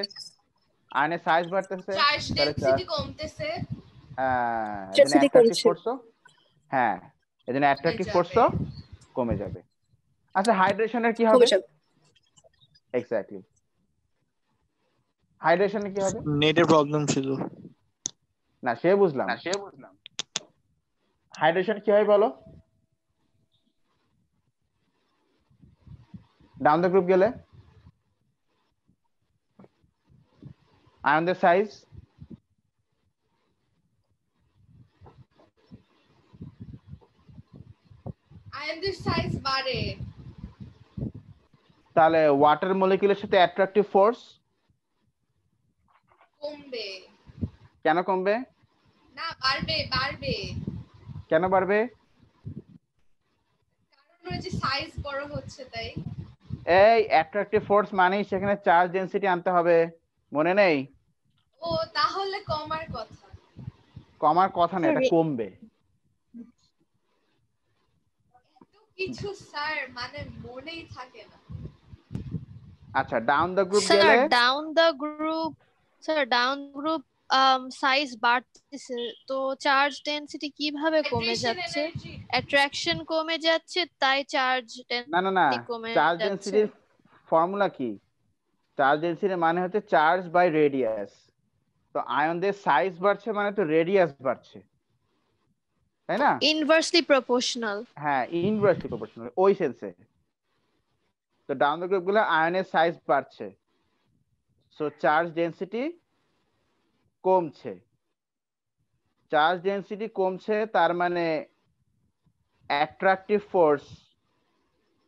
আয়নের সাইজ বাড়তেছে, চার্জ তাহলে ডেনসিটি কমতেছে। এজন্য Density অ্যাট্রাকটিভ কমছে। ফোর্সও, হ্যাঁ এজন্য অ্যাট্রাকটিভ যাবে। ফোর্সও কমে যাবে। আচ্ছা হাইড্রেশনের কি কমে হবে? যাবে। এক্স্যাক্টলি, হাইড্রেশনের কি হবে? নেটের প্রবলেম ছিল। না সে বুঝলাম, হাইড্রেশন কি হয় বলো ডাউন দ্য গ্রুপ গেলে? আয়নদের সাইজ আয়নদের সাইজ বাড়ে। তাহলে ওয়াটার মলিকিউলের সাথে অ্যাট্রাকটিভ ফোর্স কমবে। কেন কমবে? না বাড়বে, বাড়বে। কেন বাড়বে? যে সাইজ বড় হচ্ছে তাই। এই অ্যাট্রাকটিভ ফোর্স মানেই সেখানে চার্জ ডেনসিটি আনতে হবে, মনে নেই? ও তাহলে কমার কথা। কমার কথা না, এটা কমবে। এত কিছু স্যার মানে মনেই থাকে না। আচ্ছা, ডাউন দ্য গ্রুপ স্যার গেলে ডাউন গ্রুপ সাইজ বাড়তেছে, তো চার্জ ডেনসিটি কিভাবে কমে যাচ্ছে? অ্যাট্রাকশন কমে যাচ্ছে, তাই চার্জ না না না, ডেনসিটি কমে চার্জ যাচ্ছে। ডেনসিটির ফর্মুলা কি? চার্জ ডেনসিটি মানে হচ্ছে চার্জ বাই রেডিয়াস। তো আয়নদের সাইজ বাড়ছে মানে তো রেডিয়াস বাড়ছে, তাই না? Inversely proportional. হ্যাঁ, ইনভার্সলি প্রপোর্শনাল ওই সেন্সে। তো ডাউন দ্য গ্রুপ গুলো আয়নের সাইজ বাড়ছে, সো চার্জ ডেনসিটি কমছে। চার্জ ডেনসিটি কমছে তার মানে অ্যাট্রাকটিভ ফোর্স,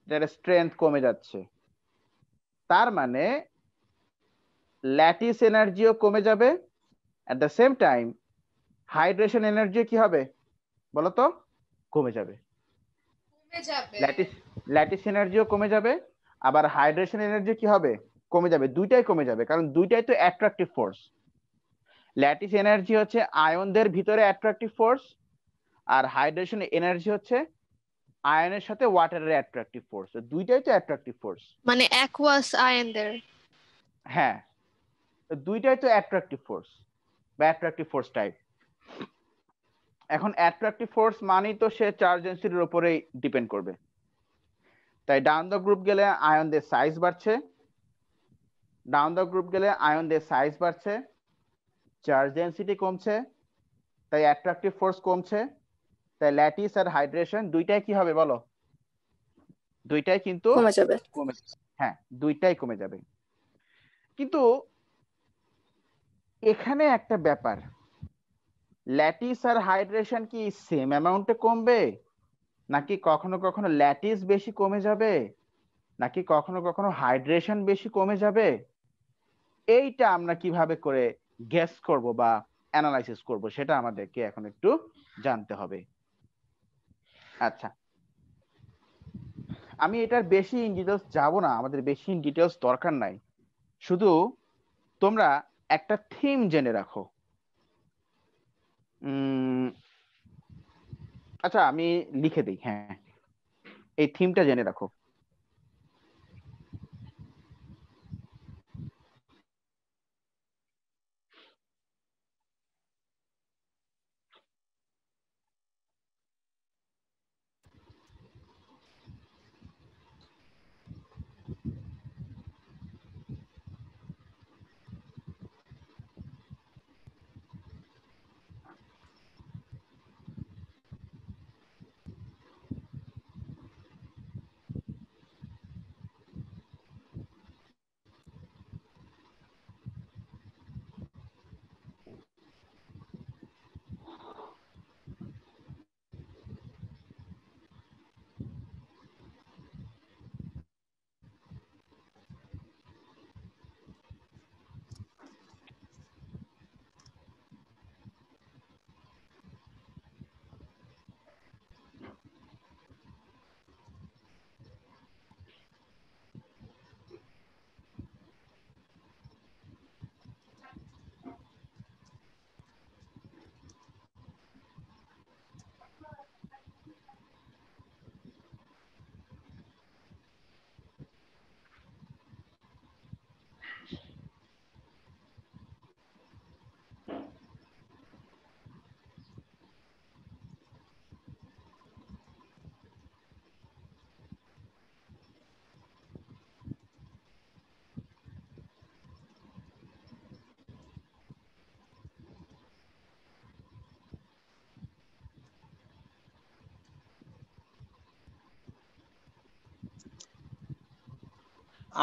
যার স্ট্রেংথ কমে যাচ্ছে। তার মানে ল্যাটিস এনার্জিও কমে যাবে, at the same time hydration এনার্জিও কি হবে বলো তো? কমে যাবে। কমে যাবে। ল্যাটিস এনার্জিও কমে যাবে, আবার হাইড্রেশন এনার্জি কি হবে? কমে যাবে। দুইটাই কমে যাবে, কারণ দুইটাই তো অ্যাট্রাকটিভ ফোর্স। ল্যাটিস এনার্জি হচ্ছে আয়নদের ভিতরে অ্যাট্রাকটিভ ফোর্স, আর হাইড্রেশন এনার্জি হচ্ছে আয়নের সাথে ওয়াটারের অ্যাট্রাকটিভ ফোর্স। দুইটাই তো অ্যাট্রাকটিভ ফোর্স। মানে অ্যাকুয়াস আয়নদের। হ্যাঁ, দুইটাই তো অ্যাট্রাকটিভ ফোর্স বা অ্যাট্রাকটিভ ফোর্স টাইপ। এখন অ্যাট্রাকটিভ ফোর্স মানেই তো সে চার্জ ডেনসিটির উপরেই ডিপেন্ড করবে। তাই ডাউন দ্য গ্রুপ গেলে আয়নদের সাইজ বাড়ছে, ডাউন দ্য গ্রুপ গেলে আয়নদের সাইজ বাড়ছে, চার্জ ডেনসিটি কমছে, তাই অ্যাট্রাকটিভ ফোর্স কমছে। তাই ল্যাটিস আর হাইড্রেশন দুইটাই কি হবে বলো? দুইটাই কিন্তু কমে যাবে। হ্যাঁ, দুইটাই কমে যাবে। কিন্তু এখানে একটা ব্যাপার, ল্যাটিস আর হাইড্রেশন কি সেম অ্যামাউন্টে কমবে, নাকি কখনো কখনো ল্যাটিস বেশি কমে যাবে, নাকি কখনো কখনো হাইড্রেশন বেশি কমে যাবে? এইটা আমরা কিভাবে করে গেস করব বা অ্যানালাইসিস করব, সেটা আমাদেরকে এখন একটু জানতে হবে। আচ্ছা, আমি এটার বেশি ইন ডিটেলস যাব না, আমাদের বেশি ইন ডিটেলস দরকার নাই। শুধু তোমরা একটা থিম জেনে রাখো। আচ্ছা, আমি লিখে দিই। হ্যাঁ, এই থিমটা জেনে রাখো।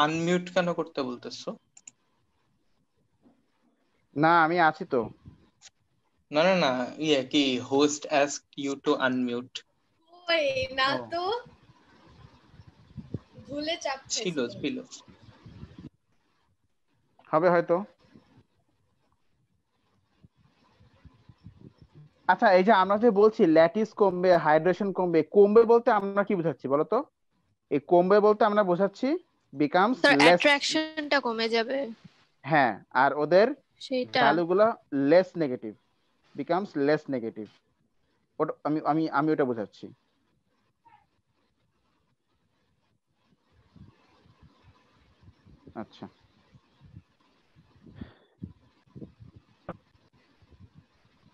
আনমিউট কেন করতে বলতেছো? না, আমি আছি তো। না না না, কি host ask you to unmute. ওই না তো, ভুলে চাপ ছিল ছিল। হবে হয়তো। আচ্ছা, এই যে আমরা যে বলছি ল্যাটিস কমবে, হাইড্রেশন কমবে, কমবে বলতে আমরা কি বুঝাচ্ছি বলো তো? এই কমবে বলতে আমরা বোঝাচ্ছি বিকামস স্যার লেস, অ্যাট্রাকশনটা কমে যাবে হ্যাঁ, আর ওদের সেটা। ভ্যালুগুলো less negative, becomes less negative. ওটা আমি আমি আমি ওটা বোঝাচ্ছি। আচ্ছা,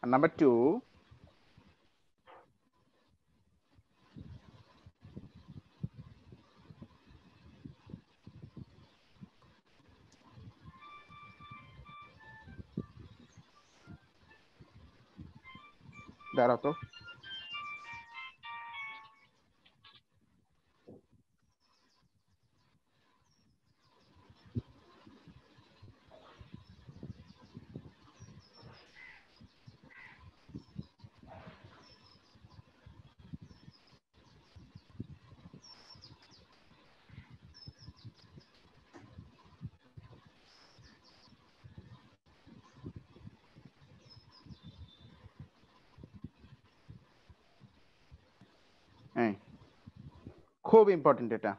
নাম্বার 2, দাঁড়াও তো, হ্যাঁ, খুব ইম্পর্টেন্ট এটা।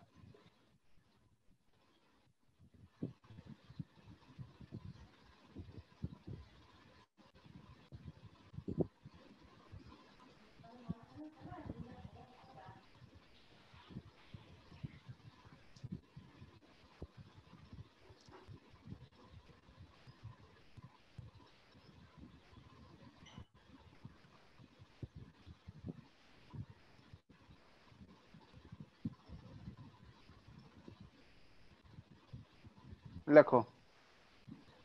লেখো,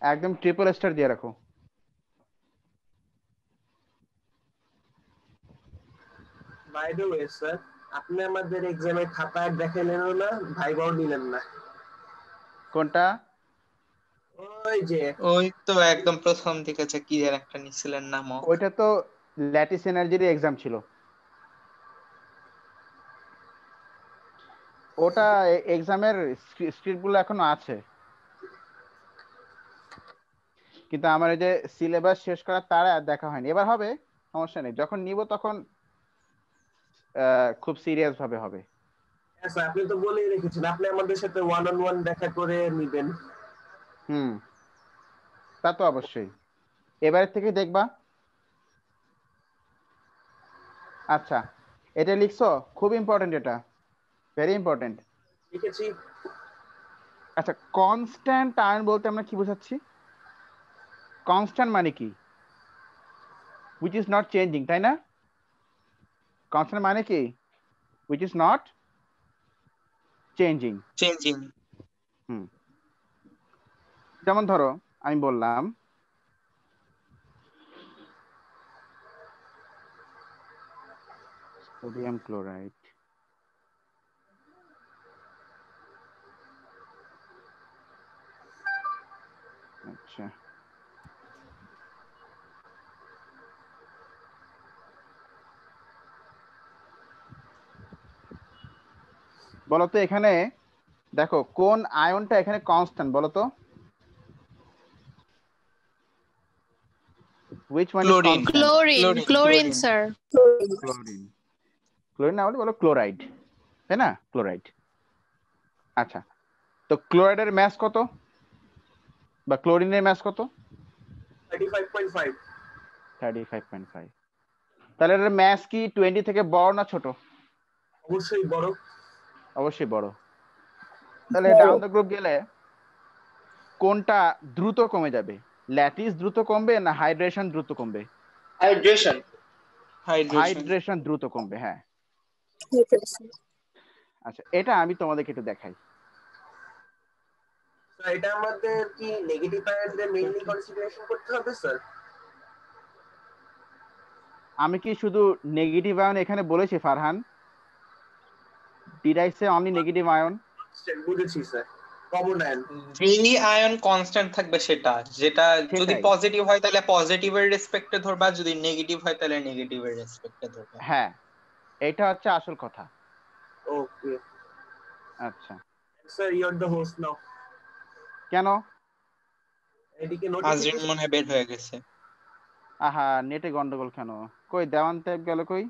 একদম ট্রিপল স্টার দিয়ে রাখো। বাই দ্য ওয়ে স্যার, আপনি আমাদের এক্সামের খাতা দেখালেন না, ভাইবাও নিলেন না। কোনটা? ওই যে ওই তো একদম প্রথম দিকে যে কি এর একটা নিছিলেন না মক। ওইটা তো ল্যাটিস এনার্জির এক্সাম ছিল। ওটা এক্সামের স্ক্রিপ্টগুলো এখনো আছে, কিন্তু আমার এই যে সিলেবাস শেষ করার তারা দেখা হয়নি। এবার হবে, সমস্যা নেই, যখন নিব তখন খুব সিরিয়াস ভাবে হবে। হ্যাঁ স্যার, আপনি তো বলেই রেখেছেন আপনি আমাদের সাথে ওয়ান অন ওয়ান দেখা করে নিবেন। হুম, তা তো অবশ্যই, এবারে থেকে দেখবা। আচ্ছা, এটা লিখছো, খুব ইম্পর্টেন্ট, এটা ভেরি ইম্পর্টেন্ট। লিখেছি। আচ্ছা, কনস্ট্যান্ট আয়ন বলতে আমরা কি বোঝাচ্ছি? কনস্ট্যান্ট মানে কি? which is not changing, তাই না? কনস্ট্যান্ট মানে কি? which is not changing. Changing. হুম, যেমন ধরো আমি বললাম সোডিয়াম ক্লোরাইড, আচ্ছা, বলতো এখানে দেখো কোন আয়নটা এখানে কনস্ট্যান্ট বলতো? which one is chlorine. constant? Chlorine, chlorine sir. Chlorine. Chlorine না বলে বলো ক্লোরাইড, তাই না? ক্লোরাইড। আচ্ছা, তো ক্লোরাইডের ম্যাস কত বা ক্লোরিনের ম্যাস কত? 35.5। 35.5। তাহলে এর ম্যাস কি 20 থেকে বড় না ছোট? অবশ্যই বড়। অবশ্যই বড়। তাহলে ডাউন দ্য গ্রুপ গেলে কোনটা দ্রুত কমে যাবে? ল্যাটিস দ্রুত কমবে না হাইড্রেশন দ্রুত কমবে? হাইড্রেশন। হাইড্রেশন দ্রুত কমবে, হ্যাঁ। আচ্ছা, এটা আমি তোমাদেরকে একটু দেখাই। স্যার এটা আমাদের কি নেগেটিভ আয়নদের মেইনলি কনসিডারেশন করতে হবে স্যার? আমি কি শুধু নেগেটিভ আয়ন এখানে বলেছি Farhan? Did I say only negative ion? বুঝেছি স্যার, কমন আয়ন। যেই আয়ন কনস্ট্যান্ট থাকবে সেটা, যেটা যদি সেটাই। পজিটিভ হয় তাহলে পজিটিভের রেসপেক্টে ধরবা, যদি নেগেটিভ হয় তাহলে নেগেটিভের রেসপেক্টে ধরবা। হ্যাঁ, এটা হচ্ছে আসল কথা। ওকে আচ্ছা, sir, you are the host now. কেন? এদিকে আজরিন নোটিফিকেশন। মনে হয় বের হয়ে গেছে। আহা, নেটে গন্ডগোল কেন? কই দেওয়ান টাইপ গেল কই?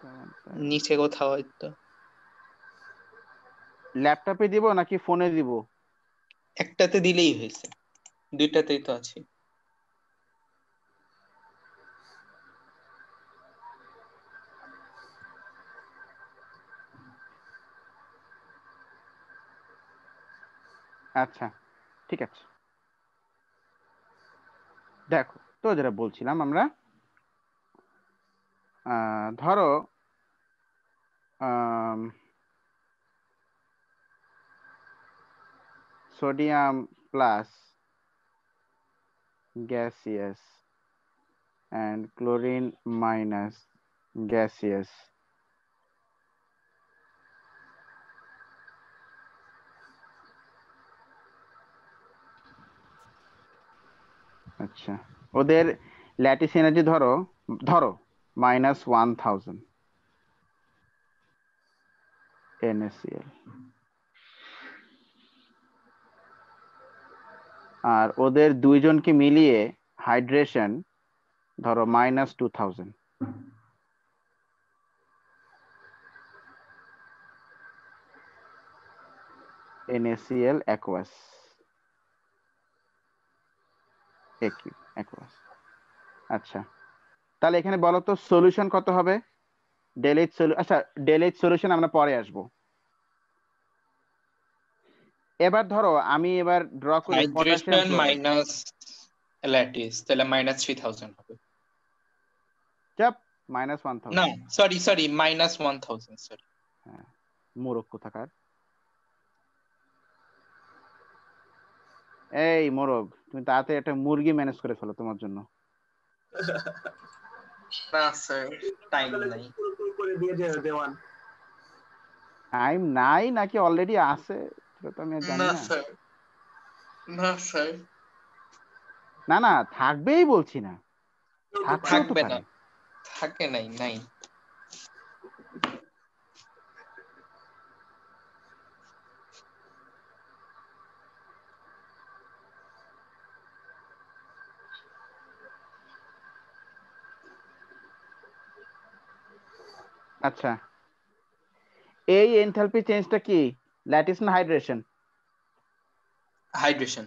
দেওয়ান type। নিচে কোথাও হয়তো। ল্যাপটপে দিব নাকি ফোনে দিব? একটাতে দিলেই হয়েছে, দুইটাতেই তো আছে। আচ্ছা ঠিক আছে, দেখো তো যেটা বলছিলাম আমরা, ধরো sodium plus gaseous and chlorine minus gaseous. আচ্ছা, ওদের ল্যাটিস এনার্জি ধরো -1000 NaCl, আর ওদের দুইজনকে মিলিয়ে হাইড্রেশন ধরো -2000। NaCl aqueous, aqueous। আচ্ছা, তাহলে এখানে বলো তো সলিউশন কত হবে? আচ্ছা, ডেলএইচ সলিউশন আমরা পরে আসবো। এবার ধরো আমি এবার ড্র করি হাইড্রেশন মাইনাস ল্যাটিস, তাহলে -3000 হবে। চাপ -1000 না সরি -1000, সরি। হ্যাঁ, মূর্খ কোথাকার। এই মোরগ, তুমি তাড়াতাড়ি একটা মুরগি ম্যানেজ করে ফেলো তোমার জন্য। না স্যার, টাইম নাই। করে দিয়ে দেওয়ান। টাইম নাই নাকি অলরেডি আছে সেটা তো আমি জানি না না। স্যার, না স্যার, না না থাকবেই বলছি না, থাকতেও তো থাকবে না, পারে। থাকে নাই নাই। আচ্ছা, এই এনথালপি চেঞ্জটা কি ল্যাটিস না হাইড্রেশন? হাইড্রেশন।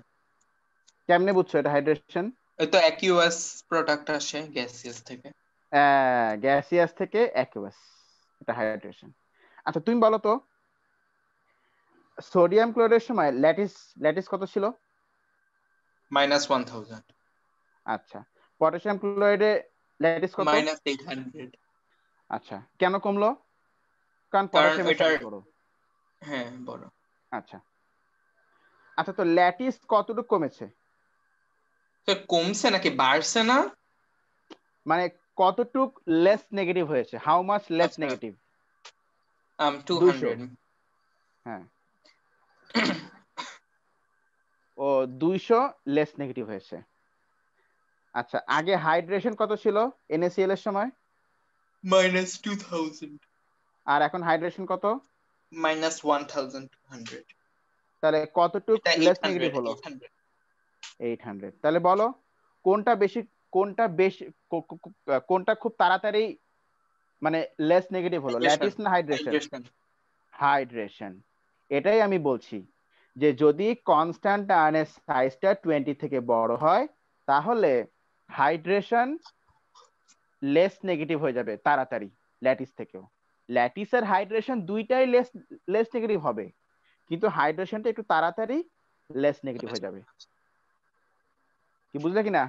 কেমনে বুঝছো এটা হাইড্রেশন? এই তো অ্যাকিউয়াস প্রোডাক্ট আসে গ্যাসিয়াস থেকে। গ্যাসিয়াস থেকে অ্যাকুয়াস, এটা হাইড্রেশন। আচ্ছা তুমি বলো তো সোডিয়াম ক্লোরাইডের সময় ল্যাটিস কত ছিল? -1000। আচ্ছা, পটাশিয়াম ক্লোরাইডে ল্যাটিস কত? -800। আচ্ছা, কেন কমলো? কারণ পটাশিয়ামের সাইজ বড়। হ্যাঁ বড়। আচ্ছা আচ্ছা, তো ল্যাটিস কতটুকু কমেছে? তো কমছে নাকি বাড়ছে না? মানে কতটুক লেস নেগেটিভ হয়েছে, হাউ মাচ লেস আচ্ছা। নেগেটিভ? 200। হ্যাঁ, ও 200 লেস নেগেটিভ হয়েছে। আচ্ছা, আগে হাইড্রেশন কত ছিল NaCl এর সময়? -2000। আর এখন হাইড্রেশন কত? -1200। তাহলে কতটুক এটা লেস নেগেটিভ হলো? 800। তাহলে বলো কোনটা বেশি, কোনটা খুব তাড়াতাড়ি মানে লেস নেগেটিভ হলো, ল্যাটিস না হাইড্রেশন? হাইড্রেশন। এটাই আমি বলছি যে যদি কনস্ট্যান্ট আয়নের সাইজটা 20 থেকে বড় হয় তাহলে হাইড্রেশন লেস নেগেটিভ হয়ে যাবে তাড়াতাড়ি ল্যাটিস থেকেও। ল্যাটিস আর হাইড্রেশন দুইটাই লেস নেগেটিভ হবে, কিন্তু হাইড্রেশনটা একটু তাড়াতাড়ি লেস নেগেটিভ হয়ে যাবে। কি বুঝলে কিনা?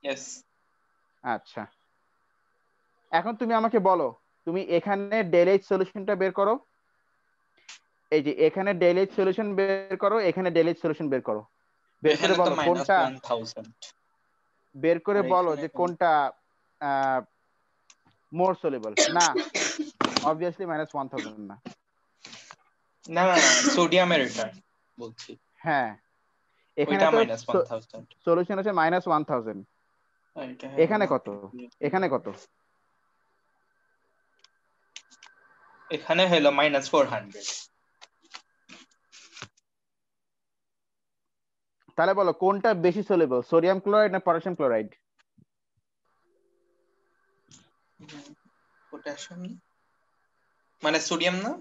ইয়েস। আচ্ছা, এখন তুমি আমাকে বলো, তুমি এখানে ডেলএইচ সলিউশনটা বের করো। এই যে এখানে ডেলএইচ সলিউশন বের করো, এখানে ডেলএইচ সলিউশন বের করো। বের করে বলো কোনটা, বের করে বলো যে কোনটা মোর সলিউবল। না, অবভিয়াসলি -1000 না। না না সোডিয়ামের এটা বলছি। হ্যাঁ, এখানে ওইটা তো -1000। সলিউশন আছে -1000। এখানে কত? এখানে কত? এখানে হলো -400। তাহলে বলো কোনটা বেশি সলিউবল, সোডিয়াম ক্লোরাইড না পটাশিয়াম ক্লোরাইড? পটাশিয়াম মানে সোডিয়াম না?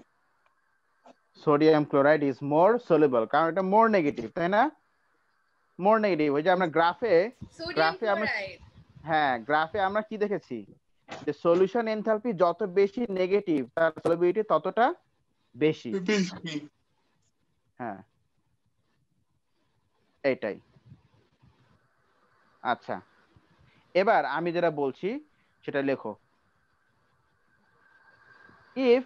Sodium chloride is more soluble, কারণ এটা মোর নেগেটিভ, তাই না? মোর নেগেটিভ। ওই যে আমরা গ্রাফে সোডিয়াম আমরা, ক্লোরাইড। হ্যাঁ গ্রাফে আমরা কি দেখেছি, যে সলিউশন এনথালপি যত বেশি নেগেটিভ তার সলিবিলিটি ততটা বেশি। হ্যাঁ এইটাই। আচ্ছা, এবার আমি যেটা বলছি সেটা লেখো। If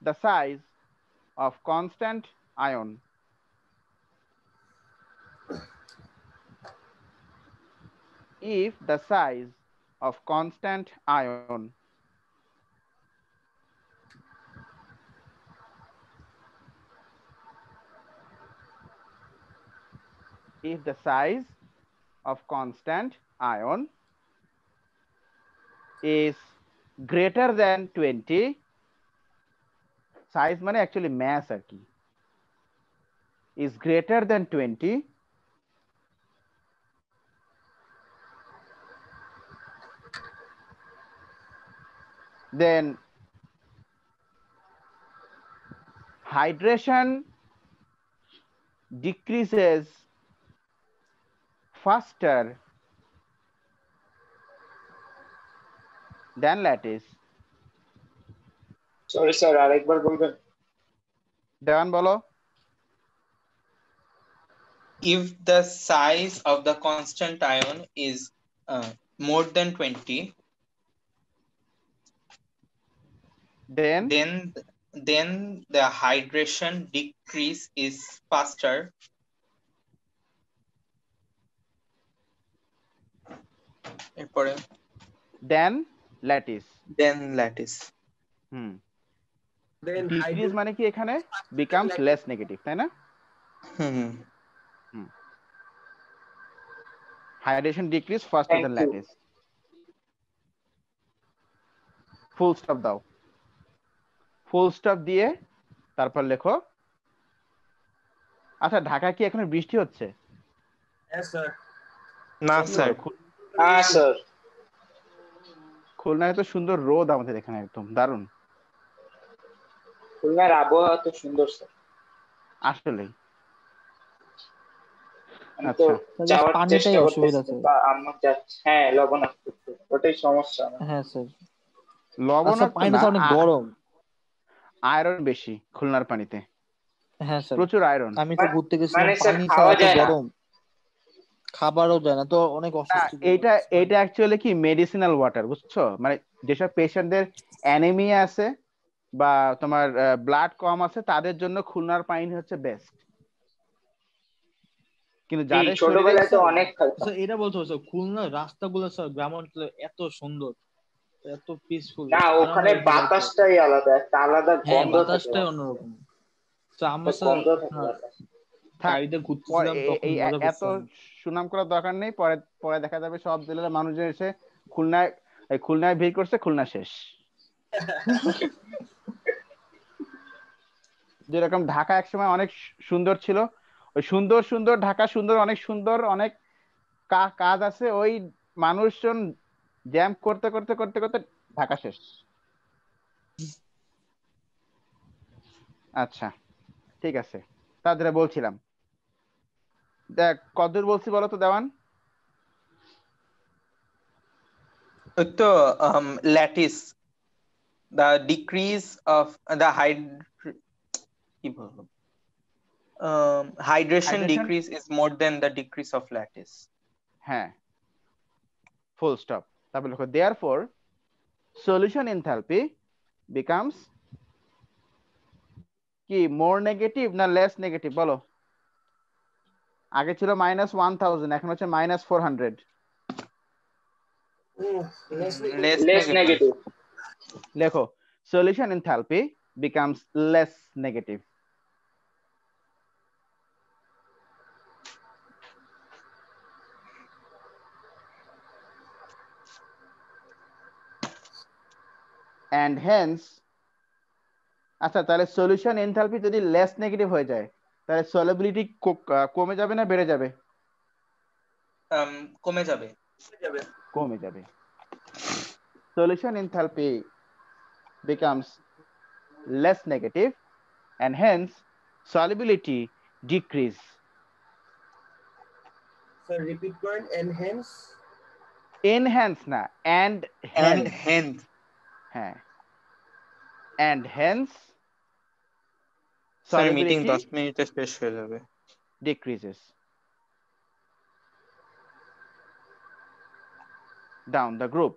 the size of constant ion if the size of constant ion is greater than 20, size মানে actually mass আর কি, is greater than 20, then hydration decreases faster than lattice. Sorry sir, আরেকবার বলবেন? দেওয়ান বলো। If the size of the constant ion is more than 20, then the hydration decrease is faster. এরপরে Than lattice. Then Decrease মানে কি এখানে becomes less negative, তাই না? Hydration decrease faster than lattice. Full stop দাও, ফুল স্টপ দিয়ে তারপর লেখো। আচ্ছা, ঢাকায় কি এখন বৃষ্টি হচ্ছে? Yes sir. না স্যার। হ্যাঁ স্যার। খুলনায় তো সুন্দর রোদ আমাদের এখানে, একদম দারুণ। খুলনার আবহাওয়া তো সুন্দর স্যার। আসলেই। আচ্ছা, পানিটাই অসুবিধা স্যার। হ্যাঁ লবণাক্ত, ওটাই সমস্যা। হ্যাঁ স্যার, লবণাক্ত পানিটা না, অনেক গরম। আয়রন বেশি খুলনার পানিতে। হ্যাঁ স্যার, প্রচুর আয়রন। আমি তো ঘুরতে গেছিলাম, মানে স্যার পানি খাওয়া এত যায় না, গরম, খাবারও যায় না, তো অনেক অস্বস্তি। এটা অ্যাকচুয়ালি কি মেডিসিনাল ওয়াটার, বুঝছো? মানে যেসব পেশেন্টদের অ্যানিমিয়া আছে বা তোমার ব্লাড কম আছে তাদের জন্য খুলনার পানি হচ্ছে বেস্ট। কিন্তু যাদের ছোটবেলায় তো অনেক স্যার এটা বলতে হচ্ছে খুলনার রাস্তাগুলো স্যার গ্রাম অঞ্চলে এত সুন্দর, এত পিসফুল। না, ওখানে বাতাসটাই আলাদা, একটা আলাদা গন্ধ থাকে, বাতাসটাই অন্যরকম। তো আমরা স্যার গাড়িতে ঘুরতেছিলাম তখন মজা এত করছিলাম। সুনাম করার দরকার নেই, পরে পরে দেখা যাবে সব জেলার মানুষজন এসে খুলনায় ভিড় করছে, খুলনা শেষ। যেরকম ঢাকা একসময় অনেক সুন্দর ছিল, ওই সুন্দর সুন্দর ঢাকা সুন্দর, অনেক সুন্দর, অনেক কাজ আছে, ওই মানুষজন জ্যাম করতে করতে করতে করতে ঢাকা শেষ। আচ্ছা ঠিক আছে, তাদের বলছিলাম, দেখ কতদূর বলছি বলো তো দেওয়ান? তো lattice, the decrease of the hydration decrease is more than the decrease of lattice. হ্যাঁ, ফুল স্টপ। তারপর লেখো therefore solution enthalpy becomes কি more negative না less negative বলো? আগে ছিল -1000, এখন হচ্ছে -400। less negative. লেখো solution enthalpy becomes less negative. And hence, আচ্ছা তাহলে সলিউশন এনথালপি যদি লেস নেগেটিভ হয়ে যায় তাহলে সলিবিলিটি কমে যাবে না বেড়ে যাবে? কমে যাবে। কমে যাবে। Solution enthalpy becomes less negative and hence solubility decrease. Sir, repeat করেন enhance Enhance না, and hence. হ্যাঁ, and hence sir meeting solubility 10 মিনিটে শেষ হয়ে যাবে। decreases down the group.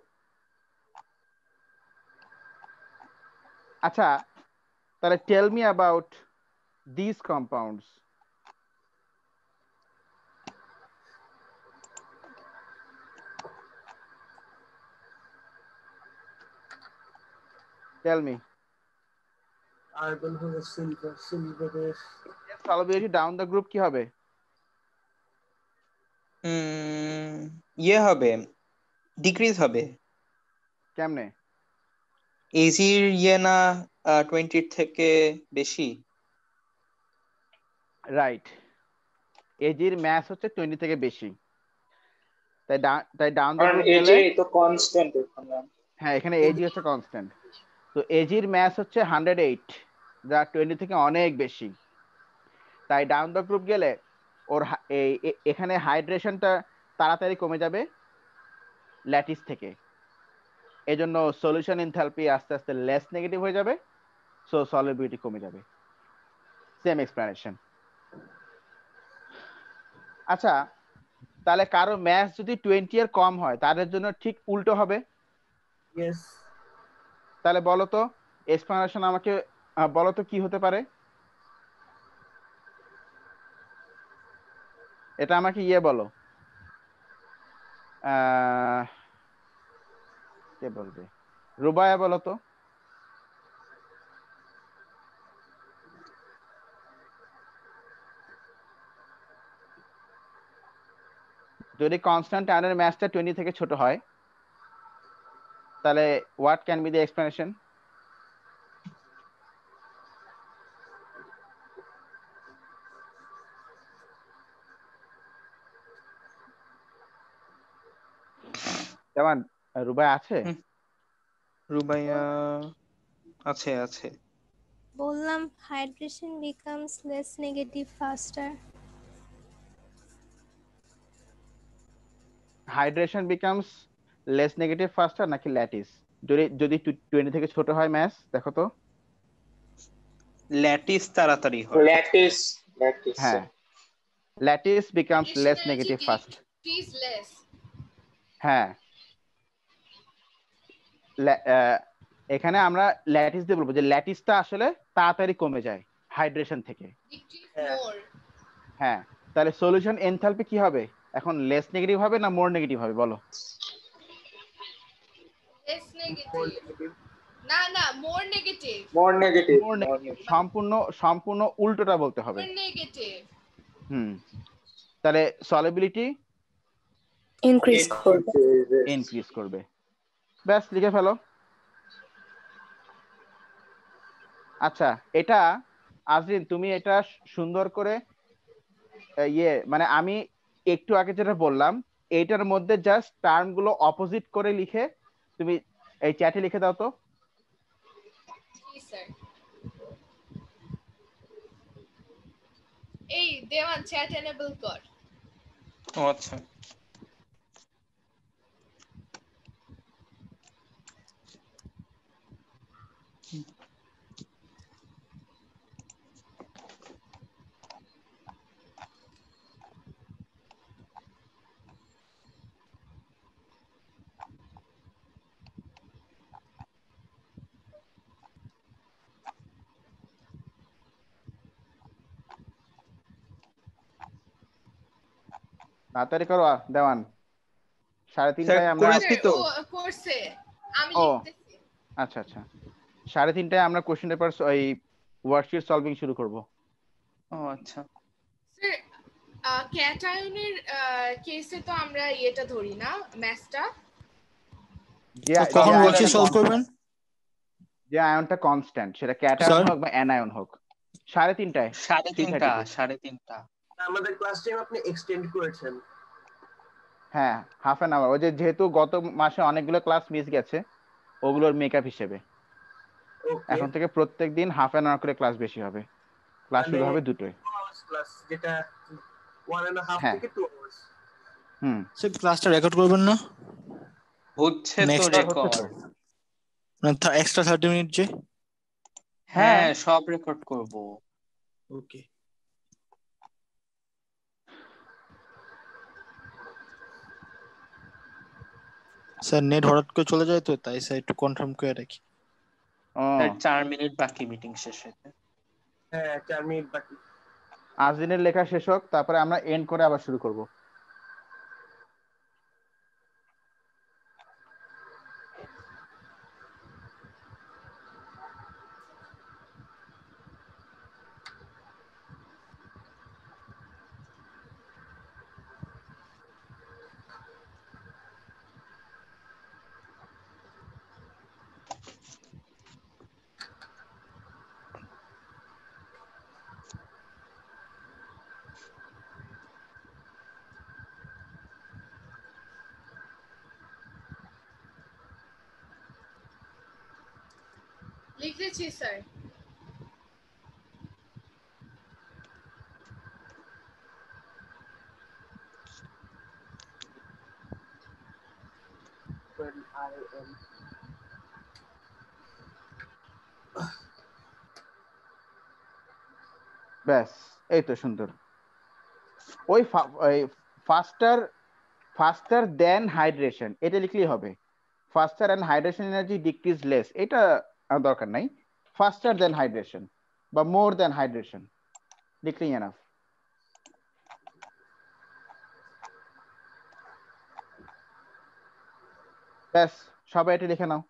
আচ্ছা, তাহলে tell me about these compounds. Tell me. argon হবে silver Solubility down the group কি হবে? ইয়ে হবে, ডিক্রিজ হবে। কেমনে? এজির ইয়ে না 20 থেকে বেশি। রাইট, এজির ম্যাস হচ্ছে 20 থেকে বেশি, তাই ডাউন দ্য গ্রুপ গেলে তো কনস্ট্যান্ট এখানে। হ্যাঁ, এখানে এজি হচ্ছে কনস্ট্যান্ট। তো এজির ম্যাস হচ্ছে 108, যা 20 থেকে অনেক বেশি। তাই ডাউন দ্য গ্রুপ গেলে ওর এখানে হাইড্রেশনটা তাড়াতাড়ি কমে যাবে ল্যাটিস থেকে, এজন্য সলিউশন এনথালপি আস্তে আস্তে লেস নেগেটিভ হয়ে যাবে, সো সলিবিলিটি কমে যাবে। Same explanation. আচ্ছা, তাহলে কারো ম্যাস যদি 20 এর কম হয় তাদের জন্য ঠিক উল্টো হবে। yes তাহলে বলো তো এক্সপ্লেনেশন আমাকে বলো তো কি হতে পারে? এটা আমাকে ইয়ে বলো, কে বলবে? রুবায়া বলো তো। যদি কনস্ট্যান্ট আয়নের ম্যাসটা 20 থেকে ছোট হয় তাহলে what can be the explanation? যেমন রুবায়া আছে? রুবাইয়া আছে। বললাম hydration becomes less negative faster. Hydration becomes less negative ফাস্টার নাকি ল্যাটিস? যদি 20 থেকে ছোট হয় ম্যাস, দেখো তো। ল্যাটিস তাড়াতাড়ি হয়। ল্যাটিস হ্যাঁ, lattice becomes less negative fast. হ্যাঁ, এখানে আমরা ল্যাটিস দিয়ে বলবো যে ল্যাটিসটা আসলে তাড়াতাড়ি কমে যায় হাইড্রেশন থেকে। হ্যাঁ, তাহলে সলিউশন এনথালপি কি হবে এখন? লেস নেগেটিভ হবে না মোর নেগেটিভ হবে বলো? Less negative. না মোর নেগেটিভ। সম্পূর্ণ উল্টোটা বলতে হবে। More negative. তাহলে সলিবিলিটি ইনক্রিজ করবে। ব্যাস, লিখে ফেলো। আচ্ছা, এটা আজরিন তুমি এটা সুন্দর করে মানে আমি একটু আগে যেটা বললাম এইটার মধ্যে জাস্ট টার্ম গুলো অপোজিট করে লিখে তুমি এই চ্যাটে লিখে দাও তো। জি স্যার। এই দেওয়ান চ্যাট এনেবল কর। ও আচ্ছা। তাড়াতাড়ি করো দেওয়ান, 3:30টায় আমরা করছে, আমি লিখতেছি। আচ্ছা 3:30টায় আমরা কোশ্চেন পেপার এই ওয়ার্কশিট সলভিং শুরু করব। ও আচ্ছা স্যার, ক্যাটায়নের কেসে তো আমরা এটা ধরি না ম্যাথটা। কখন ওয়ার্কশিট সলভ করবেন? যে আয়নটা কনস্ট্যান্ট, সেটা ক্যাটায়ন হোক বা অ্যানায়ন হোক। 3:30টায় 3:30 আমাদের ক্লাস টাইম আপনি এক্সটেন্ড করেছেন। হ্যাঁ, হাফ অ্যান আওয়ার। ওই যে যেহেতু গত মাসে অনেকগুলো ক্লাস মিস গেছে ওগুলোর মেকআপ হিসেবে এখন থেকে প্রত্যেকদিন হাফ অ্যান আওয়ার করে ক্লাস বেশি হবে। ক্লাস মানে শুরু হবে দুটোয়। 2 hours ক্লাস, যেটা 1.5 হ্যাঁ। থেকে 2 hours। হুম, স্যার ক্লাসটা রেকর্ড করবেন না? হচ্ছে তো Next হচ্ছে তো। রেকর্ড। এক্সট্রা 30 মিনিট যে। হ্যাঁ সব রেকর্ড করব। ওকে স্যার, নেট হঠাৎ করে চলে যায় তো, তাই স্যার একটু কনফার্ম করে রাখি। ও, স্যার 4 মিনিট বাকি মিটিং শেষ হতে। হ্যাঁ 4 মিনিট বাকি। আজদিনের লেখা শেষ হোক, তারপরে আমরা এন্ড করে আবার শুরু করব। লিখেছি স্যার। When I am ব্যাস, এই তো সুন্দর। ওই ফাস্টার দেন হাইড্রেশন এটা লিখলেই হবে। ফাস্টার and hydration energy decrease less, এটা আর দরকার নাই। ফাস্টার দেন হাইড্রেশন বা মোর দেন হাইড্রেশন লিখলেই এনাফ। ব্যাস, সবাই এটা লিখে নাও।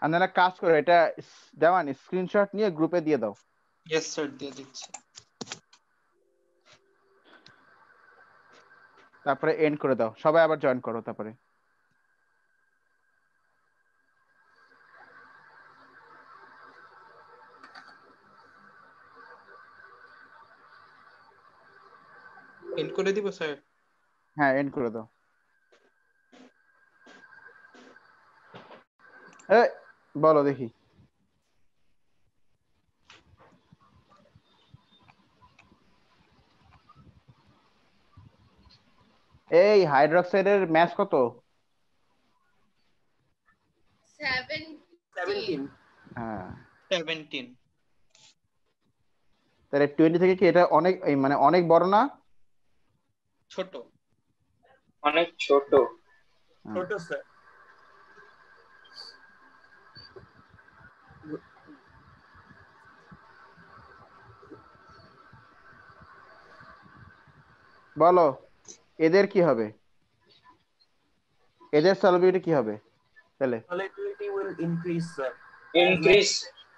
আপনারা কাজ করো, এটা দেওয়ান স্ক্রিনশট নিয়ে গ্রুপে দিয়ে দাও। ইয়েস স্যার, দিয়ে দিচ্ছি। তারপরে এন্ড করে দাও, সবাই আবার জয়েন করো তারপরে। এন্ড করে দিব স্যার। হ্যাঁ, এন্ড করে দাও। বলো দেখি। এই হাইড্রোক্সাইডের ম্যাস কত? 17। হ্যাঁ, 17। তাহলে 20 থেকে কি এটা অনেক মানে অনেক বড় না? ছোট। অনেক ছোট। ছোট স্যার। বলো এদের কি হবে, এদের সলিবিলিটি কি হবে তাহলে? Solubility will increase sir. Increase.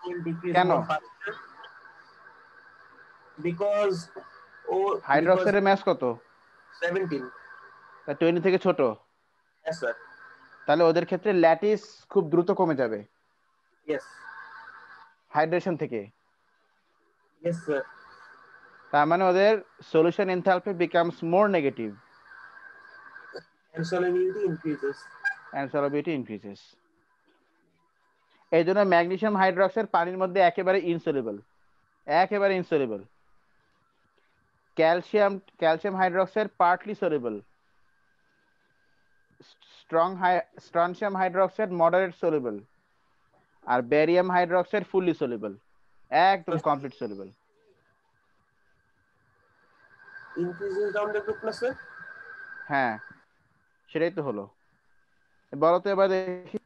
Will decrease কেন? more faster. Because হাইড্রোক্সাইডের ম্যাস কত? 17. তা 20 থেকে ছোট। Yes sir. তাহলে ওদের ক্ষেত্রে ল্যাটিস খুব দ্রুত কমে যাবে Yes. হাইড্রেশন থেকে। Yes sir. তার মানে ওদের solution enthalpy becomes more negative And solubility increases. and solubility increases. এই জন্য ম্যাগনেসিয়াম হাইড্রোক্সাইড পানির মধ্যে একেবারে ইনসলিবল, একেবারে insoluble. Calcium hydroxide partly soluble, strontium hydroxide moderate soluble, আর ব্যারিয়াম হাইড্রোক্সাইড ফুললি সলিবল, একদম complete soluble. Increases down the group na sir. হ্যাঁ, সেটাই তো হলো। বলো তো এবার দেখি।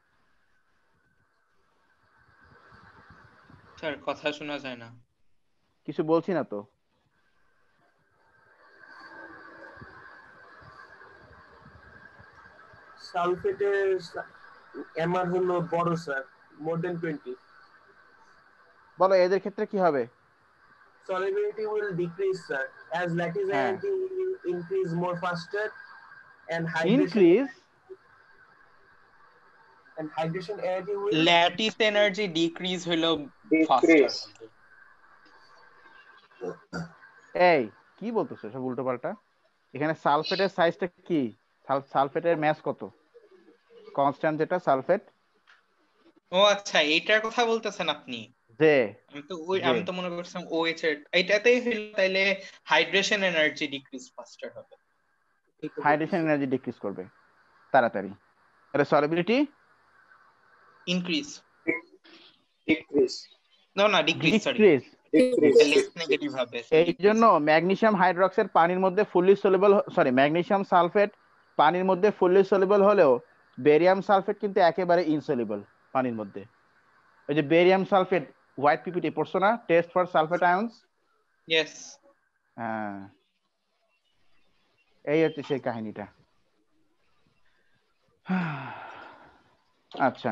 স্যার কথা শোনা যায় না। কিছু বলছি না তো। সালফেটের এমআর হলো বড় স্যার, মোর দেন 20। বলো এদের ক্ষেত্রে কি হবে? Solubility will decrease, sir, as lattice হ্যাঁ energy will increase more faster, and hydration energy will lattice energy decrease হলো ফাস্টার ডিক্রিজ। হবে। এই কি বলতেছো সব উল্টো পাল্টা? এখানে সালফেটের সাইজটা কি? সালফেটের ম্যাস কত? কনস্ট্যান্ট যেটা সালফেট। ও আচ্ছা এইটার কথা বলতেছেন আপনি? যে আমি তো মনে করছিলাম OH এর এইটাতেই হলো, তাইলে হাইড্রেশন এনার্জি ডিক্রিজ ফাস্টার হবে। হাইড্রেশন এনার্জি ডিক্রিজ করবে তাড়াতাড়ি। তাহলে সলিবিলিটি ইনক্রিজ ডিক্রিজ না decrease, sorry decrease. Less negative হবে। এই জন্য ম্যাগনেসিয়াম হাইড্রক্সাইড পানির মধ্যে fully soluble, sorry magnesium sulphate পানির মধ্যে ফুললি সলিবল হলেও বেরিয়াম সালফেট কিন্তু একেবারে ইনসলিবল পানির মধ্যে। ওই যে বেরিয়াম সালফেট হোয়াইট পিপিটি পড়ছো না, টেস্ট ফর সালফেট আয়ন্স? ইয়েস। হ্যাঁ এই হচ্ছে সেই কাহিনীটা। আচ্ছা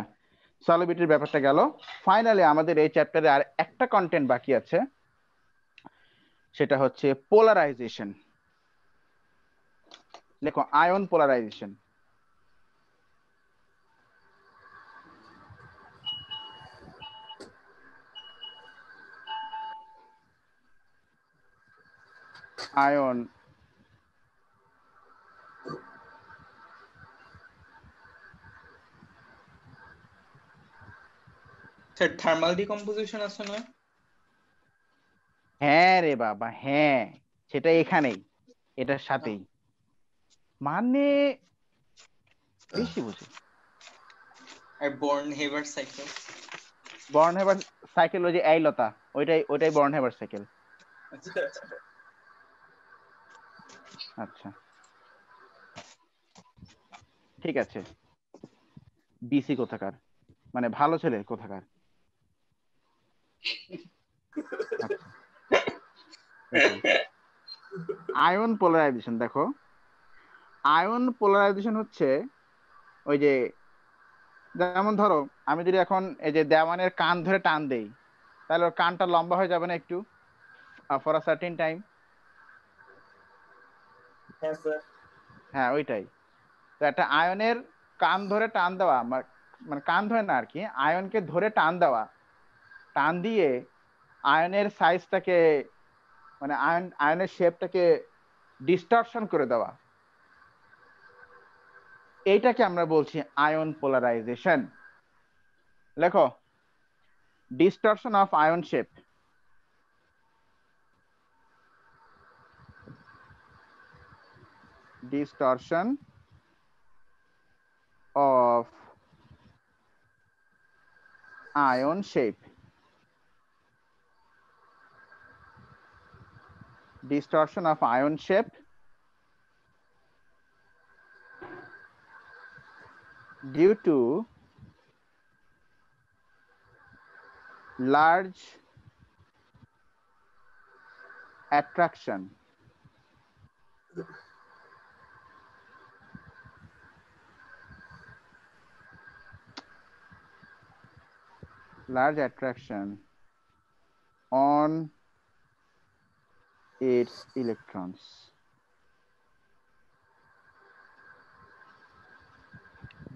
সলিবিলিটির ব্যাপারটা গেল। ফাইনালি আমাদের এই চ্যাপ্টারে আর একটা কন্টেন্ট বাকি আছে, সেটা হচ্ছে পোলারাইজেশন। দেখো ion polarisation. Ion sir thermal decomposition আছে না? হ্যাঁ রে বাবা হ্যাঁ, সেটা এখানেই এটার সাথেই, মানে বেশি বুঝি। আর বর্নহেভার সাইকেল। বর্নহেভার সাইকেল ওই যে এই লতা, ওইটাই বর্নহেভার সাইকেল। আচ্ছা ঠিক আছে। বিসি কোথাকার, মানে ভালো ছেলে কোথাকার। আয়ন পোলারাইজেশন দেখো, আয়ন পোলারাইজেশন হচ্ছে ওই যে যেমন ধরো আমি যদি এখন এই যে দেওয়ানের কান ধরে টান দেই, তাহলে ওর কানটা লম্বা হয়ে যাবে না একটু ফর আ সার্টেন টাইম? হ্যাঁ ওইটাই। তো একটা আয়নের কান ধরে টান দেওয়া, মানে কান ধরে না আর কি, আয়নকে ধরে টান দেওয়া, টান দিয়ে আয়নের সাইজটাকে মানে আয়নের শেপটাকে ডিস্টরশন করে দেওয়া, এইটাকে আমরা বলছি আয়ন পোলারাইজেশন। লেখো distortion of ion shape. Distortion of ion shape. Distortion of ion shape due to large attraction on its electrons.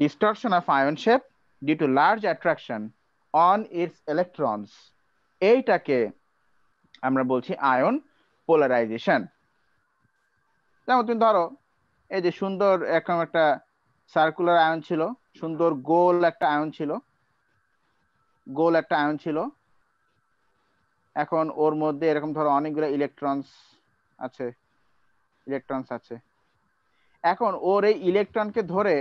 Distortion of ion shape due to large attraction on its electrons, এইটাকে আমরা বলছি ion polarisation. যেমন তুমি ধরো এই যে সুন্দর এরকম একটা সার্কুলার আয়ন ছিল, সুন্দর গোল একটা আয়ন ছিল, এখন ওর মধ্যে এরকম ধরো অনেকগুলো ইলেকট্রনস আছে, এখন ওর এই ইলেকট্রনকে ধরে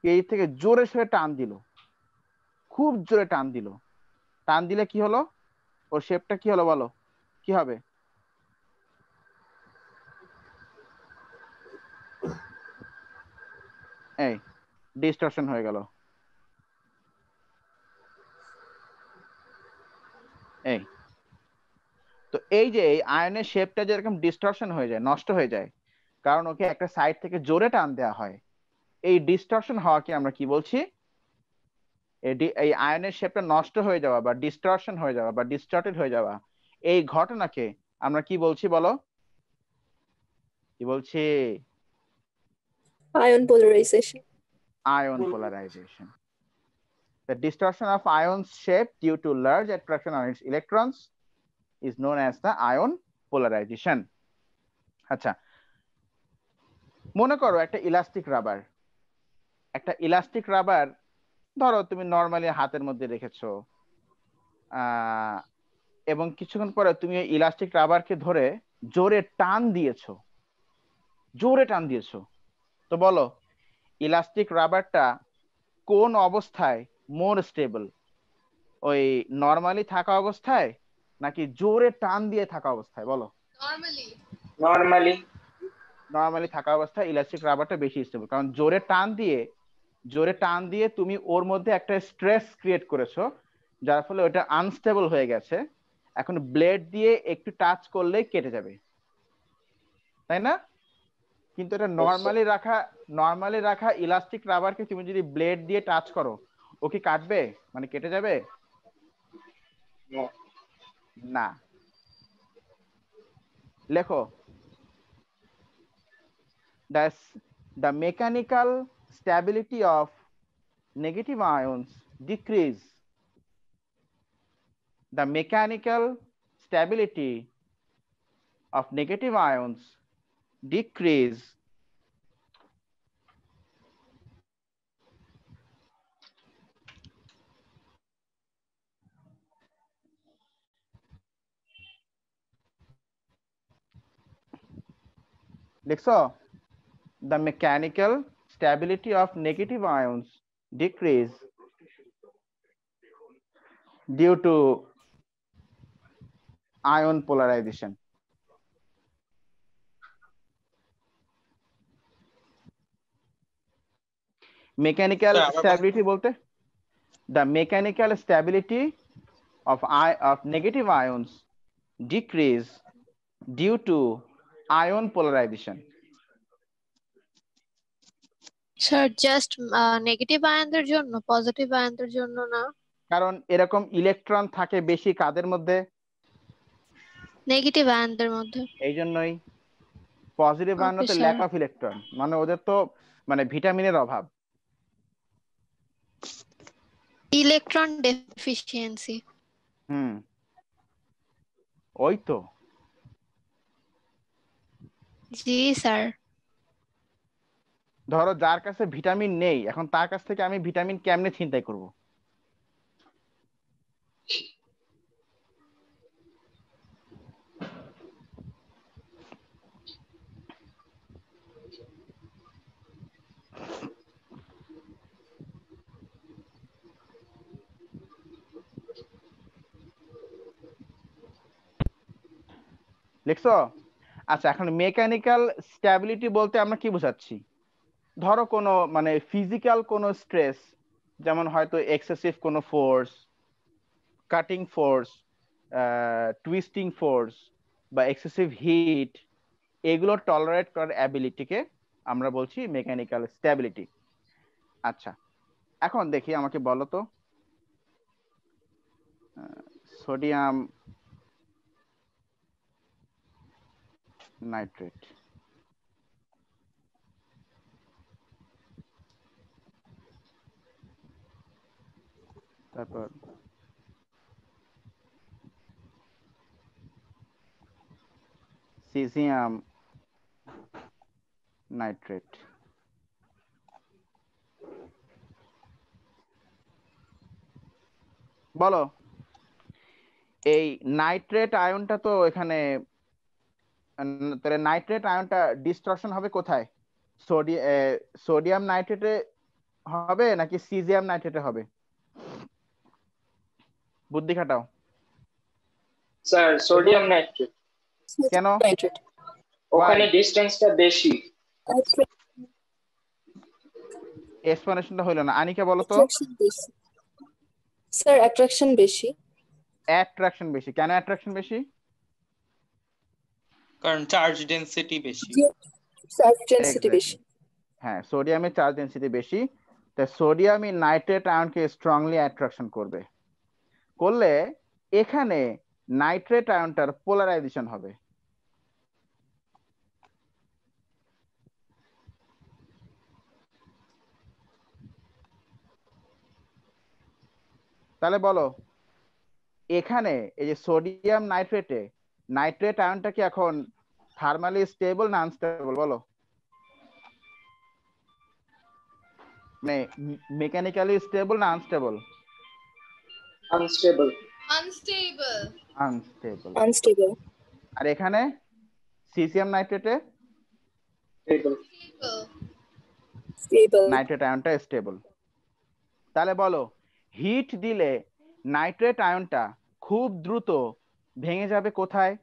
এই থেকে জোরে সোরে টান দিল, খুব জোরে টান দিলে কি হলো, ওর শেপটা কি হলো বলো, কি হবে? এই ডিস্টরশন হয়ে গেল। এই তো এই যে এই আয়নের শেপটা যেরকম ডিস্টরশন হয়ে যায়, নষ্ট হয়ে যায়, কারণ ওকে একটা সাইড থেকে জোরে টান দেওয়া হয়, এই ডিস্টরশন হওয়াকে আমরা কি বলছি? এই আয়নের শেপটা নষ্ট হয়ে যাওয়া বা ডিস্টরশন হয়ে যাওয়া বা ডিস্টর্টেড হয়ে যাওয়া, এই ঘটনাকে আমরা কি বলছি বলো? কি বলছি? Ion polarization. Ion polarization. The distortion of ion's shape due to large attraction on its electrons is known as the ion polarization. আচ্ছা, মনে করো একটা ইলাস্টিক রাবার, ধরো তুমি নর্মালি হাতের মধ্যে রেখেছো, এবং কিছুক্ষণ পরে তুমি ইলাস্টিক রাবারকে ধরে জোরে টান দিয়েছো, তো বলো ইলাস্টিক রাবারটা কোন অবস্থায় মোর স্টেবল? ওই নরমালি থাকা অবস্থায় নাকি জোরে টান দিয়ে থাকা অবস্থায়? বলো। নরমালি থাকা অবস্থায় ইলাস্টিক রাবারটা বেশি স্টেবল, কারণ জোরে টান দিয়ে তুমি ওর মধ্যে একটা স্ট্রেস ক্রিয়েট করেছো, যার ফলে ওটা আনস্টেবল হয়ে গেছে। এখন ব্লেড দিয়ে একটু টাচ করলেই কেটে যাবে, তাই না? কিন্তু এটা নরমালি রাখা ইলাস্টিক রাবারকে তুমি যদি ব্লেড দিয়ে টাচ করো, ও কি কাটবে, মানে কেটে যাবে? না। লেখো, the mechanical stability of negative ions decrease. The mechanical stability of negative ions decrease দেখছো? The mechanical stability of negative ions decrease due to ion polarization. Mechanical stability bolte, the mechanical stability of negative ions decrease due to ion polarization. Sir just negative আয়নদের জন্য, positive আয়নদের জন্য না? কারণ এরকম electron থাকে বেশি কাদের মধ্যে? নেগেটিভ আয়নদের মধ্যে। এই জন্যই পজিটিভ আয়নতে ল্যাক অফ ইলেকট্রন, মানে ওদের তো মানে ভিটামিনের অভাব, ইলেকট্রন ডেফিসিয়েন্সি। ওই তো। জি স্যার। ধরো যার কাছে ভিটামিন নেই, এখন তার কাছ থেকে আমি ভিটামিন কেমনে ছিনতাই করব? লিখছো? আচ্ছা, এখন মেকানিক্যাল স্ট্যাবিলিটি বলতে আমরা কি বোঝাচ্ছি? ধরো কোনো মানে ফিজিক্যাল কোনো স্ট্রেস, যেমন হয়তো এক্সেসিভ কোনো force, cutting force, twisting force বা এক্সেসিভ হিট, এগুলো টলারেট করার অ্যাবিলিটিকে আমরা বলছি মেকানিক্যাল স্ট্যাবিলিটি। আচ্ছা, এখন দেখি, আমাকে বলো তো সোডিয়াম নাইট্রেট, তারপর সিজিয়াম নাইট্রেট, বলো এই নাইট্রেট আয়নটা তো এখানে, তাহলে নাইট্রেট আয়নটা ডিস্টরশন হবে কোথায়? সোডিয়াম নাইট্রেটে হবে নাকি সিজিয়াম নাইট্রেটে হবে? বুদ্ধি খাটাও। Sir sodium nitrate. কেন? ওখানে ডিসটেন্সটা বেশি। এক্সপ্লেনেশনটা হলো না। আনিকা বলো তো। স্যার অ্যাট্রাকশন বেশি। অ্যাট্রাকশন বেশি কেন? অ্যাট্রাকশন বেশি কারণ চার্জ ডেনসিটি বেশি। চার্জ ডেনসিটি বেশি। হ্যাঁ, সোডিয়ামের চার্জ ডেনসিটি বেশি, তাই সোডিয়াম ইন নাইট্রেট আয়নকে স্ট্রংলি অ্যাট্রাকশন করবে। করলে এখানে নাইট্রেট আয়নটার পোলারাইজেশন হবে। তাহলে বলো, এখানে এই যে সোডিয়াম নাইট্রেটে নাইট্রেট আয়নটা কি এখন থার্মালি স্টেবল না আনস্টেবল বলো? মানে মেকানিক্যালি স্টেবল না unstable? Unstable. Unstable. Unstable. Unstable. আর এখানে সিসিয়াম নাইট্রেটে স্টেবল। Stable. নাইট্রেট আয়নটা স্টেবল। তাহলে বলো, হিট দিলে নাইট্রেট আয়নটা খুব দ্রুত ভেঙে যাবে কোথায়?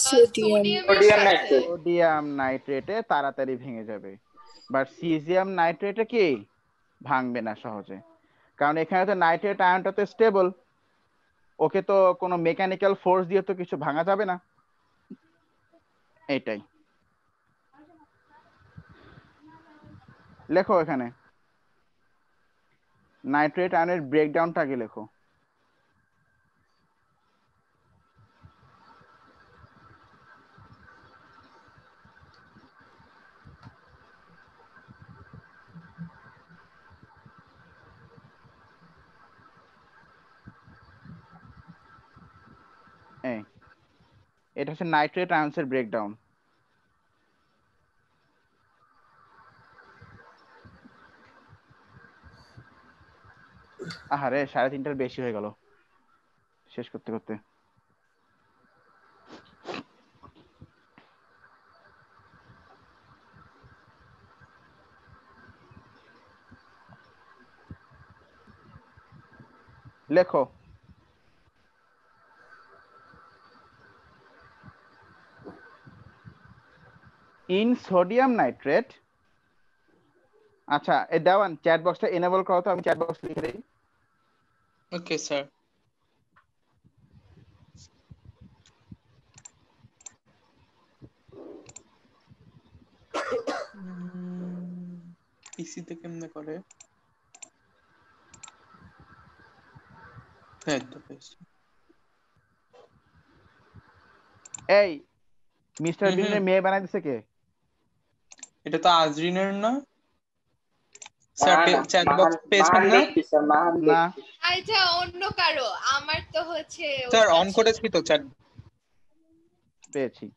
Sodium. Sodium nitrate. সোডিয়াম নাইট্রেটে তাড়াতাড়ি ভেঙে যাবে, বাট সিজিয়াম নাইট্রেটে কি ভাঙবে না সহজে, কারণ এখানে তো নাইট্রেট আয়নটা তো স্টেবল, ওকে তো কোনো মেকানিক্যাল ফোর্স দিয়ে তো কিছু ভাঙা যাবে না। এটাই লেখো, এখানে নাইট্রেট আয়নের ব্রেকডাউনটা আগে লেখো। এটা হচ্ছে নাইট্রেট আয়নসের ব্রেকডাউন। আহারে 3:30টার বেশি হয়ে গেল শেষ করতে করতে। লেখো, ইন সোডিয়াম নাইট্রেট। আচ্ছা, এই দেওয়ান চ্যাট বক্সটা এনেবল করো তো, আমি চ্যাট বক্স লিখে দেই। Okay sir. পিসিতে কেমনে করে? হ্যাঁ তো পেয়েছি। এই মিস্টার বিনের মেয়ে বানাই দিছে কে? এটা তো আজরিনের না স্যার, না, না, চ্যাট বক্স মাহান পেয়েছেন না? দেখছি স্যার, মাহান না, দেখছি। আচ্ছা, অন্য কারো, আমার তো হচ্ছে স্যার ওটা অন ছিল। করেছি তো চ্যাট। পেয়েছি।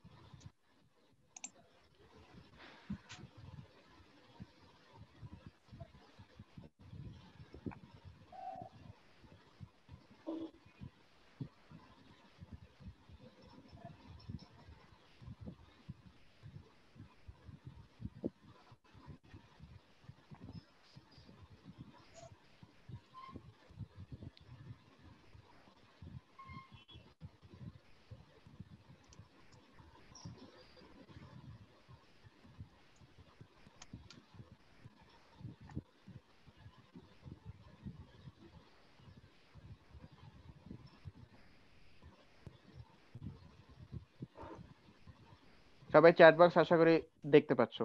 সবাই চ্যাট বক্স আশা করি দেখতে পাচ্ছ।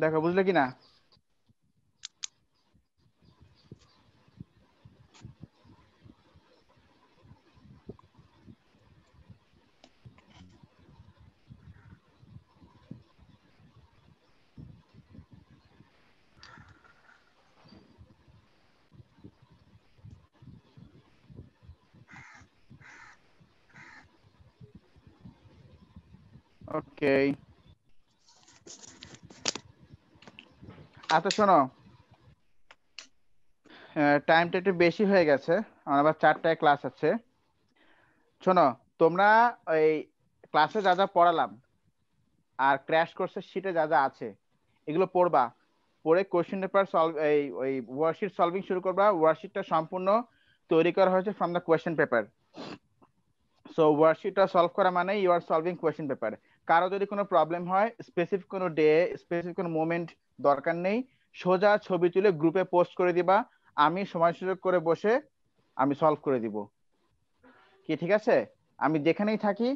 দেখো বুঝলে কি না? ওকে, আচ্ছা শোনো, টাইমটা একটু বেশি হয়ে গেছে, আমার আবার 4টায় ক্লাস আছে। শোনো, তোমরা ওই ক্লাসে যা যা পড়ালাম আর ক্র্যাশ কোর্সের শিটে যা যা আছে এগুলো পড়বা, পড়ে কোশ্চেন পেপার সলভ, ওই ওয়ার্কশিট সলভিং শুরু করবা। ওয়ার্কশিটটা সম্পূর্ণ তৈরি করা হয়েছে from the question paper. So ওয়ার্কশিটটা সলভ করা মানে you are solving question paper. কারো যদি কোনো প্রবলেম হয়, স্পেসিফিক কোনো ডে, স্পেসিফিক কোনো মোমেন্ট দরকার নেই, সোজা ছবি তুলে গ্রুপে পোস্ট করে দিবা, আমি সময় সুযোগ করে বসে আমি সলভ করে দিব। কি ঠিক আছে? আমি যেখানেই থাকি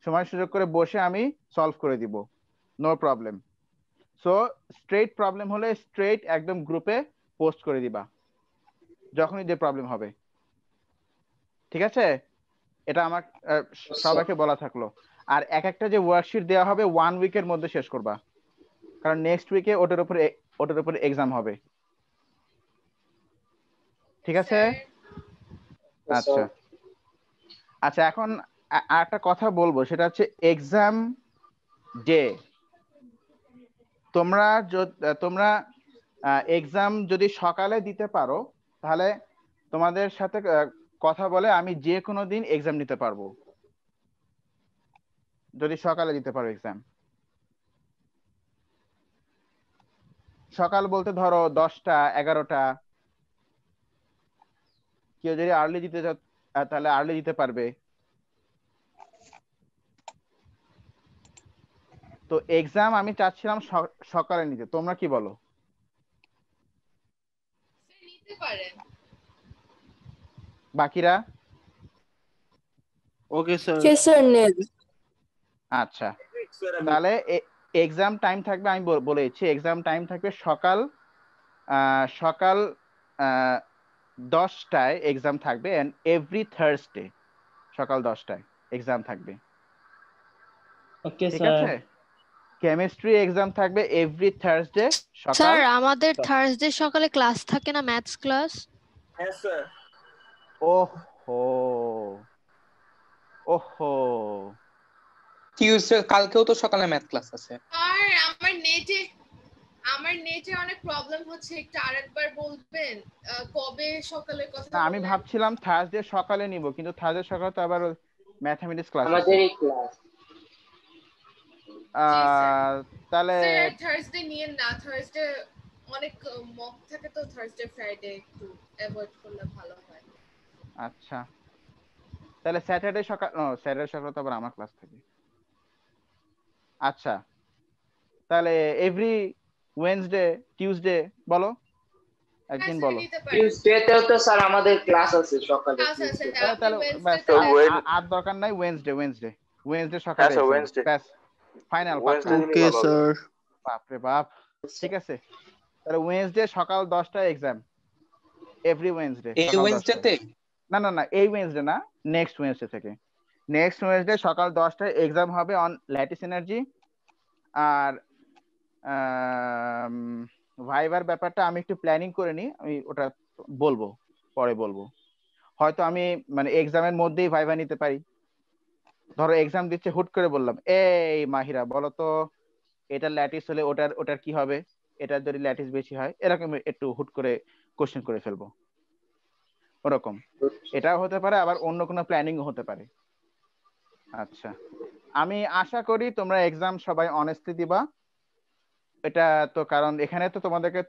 সময় সুযোগ করে বসে আমি সলভ করে দিব, no problem. So straight problem হলে স্ট্রেট একদম গ্রুপে পোস্ট করে দিবা যখনই যে প্রবলেম হবে, ঠিক আছে? এটা আমার সবাইকে বলা থাকলো। আর এক একটা যে ওয়ার্কশিট দেওয়া হবে 1 উইকের মধ্যে শেষ করবা, কারণ নেক্সট উইকে ওটার উপরে এক্সাম হবে, ঠিক আছে? আচ্ছা আচ্ছা, এখন একটা কথা বলবো, সেটা হচ্ছে এক্সাম ডে তোমরা এক্সাম যদি সকালে দিতে পারো তাহলে তোমাদের সাথে কথা বলে আমি যে কোনো দিন এক্সাম নিতে পারবো, যদি সকালে দিতে পারো এক্সাম। সকাল বলতে ধরো 10টা 11টা, কেউ যদি আর্লি দিতে চাও তাহলে আর্লি দিতে পারবে। তো এক্সাম আমি চাচ্ছিলাম সকালে নিতে, তোমরা কি বলো? নিতে পারেন। বাকিরা? Okay sir. কে স্যার নেন। আচ্ছা, তাহলে এক্সাম টাইম থাকবে, আমি বলে দিচ্ছি, এক্সাম টাইম থাকবে সকাল 10টায় এক্সাম থাকবে, এন্ড এভরি থার্সডে সকাল 10টায় এক্সাম থাকবে। ওকে ঠিক স্যার। আছে? কেমিস্ট্রি এক্সাম থাকবে এভরি থার্সডে সকাল। স্যার আমাদের থার্সডে সকালে ক্লাস থাকে না, ম্যাথস ক্লাস? হ্যাঁ স্যার। ওহো ওহো, টিউসডে কালকেও তো সকালে ম্যাথ ক্লাস আছে। আর আমার নেটে অনেক প্রবলেম হচ্ছে, একটু আরেকবার বলবেন কবে সকালের কথা? না আমি ভাবছিলাম থার্সডে সকালে নিব, কিন্তু থার্সডে সকালে তো আবার ম্যাথমেটিক্স ক্লাস আছে আমাদেরই ক্লাস। তাহলে স্যার থার্সডে নিয়েন না, থার্সডে অনেক মক থাকে তো, থার্সডে ফ্রাইডে একটু অ্যাভয়েড করলে ভালো হয়। আচ্ছা, তাহলে স্যাটারডে সকাল, স্যাটারডে সকালে তো আবার আমার ক্লাস থাকে। আচ্ছা, তাহলে এভরি ওয়েডনেসডে টিউসডে বলো, একদিন বলো। টিউসডেতেও তো স্যার আমাদের ক্লাস আছে সকালে। তাহলে আর দরকার নাই, ওয়েডনেসডে সকালে ব্যাস ফাইনাল। Okay sir. বাপ রে বাপ, ঠিক আছে। তাহলে ওয়েডনেসডে সকাল 10টায় এক্সাম, এভরি ওয়েডনেসডে। এই ওয়েডনেসডেতে? না না না, এই ওয়েডনেসডে না, নেক্সট ওয়েডনেসডে থেকে। নেক্সট ওয়েডনেসডে সকাল 10টায় এক্সাম হবে অন ল্যাটিস এনার্জি। আর ভাইবার ব্যাপারটা আমি একটু প্ল্যানিং করে নিই, আমি ওটা বলবো, পরে বলবো। হয়তো আমি মানে এক্সামের মধ্যেই ভাইবা নিতে পারি। ধরো এক্সাম দিচ্ছে, হুট করে বললাম, এই মাহিরা বলো তো এটা ল্যাটিস হলে ওটার কি হবে, এটা যদি ল্যাটিস বেশি হয়, এরকম একটু হুট করে কোশ্চেন করে ফেলবো, ওরকম। এটাও হতে পারে, আবার অন্য কোনো প্ল্যানিংও হতে পারে। আচ্ছা, আমি আশা করি তোমরা এক্সাম সবাই অনেস্টলি দিবা, এটা তো কারণ এখানে তো তোমাদেরকে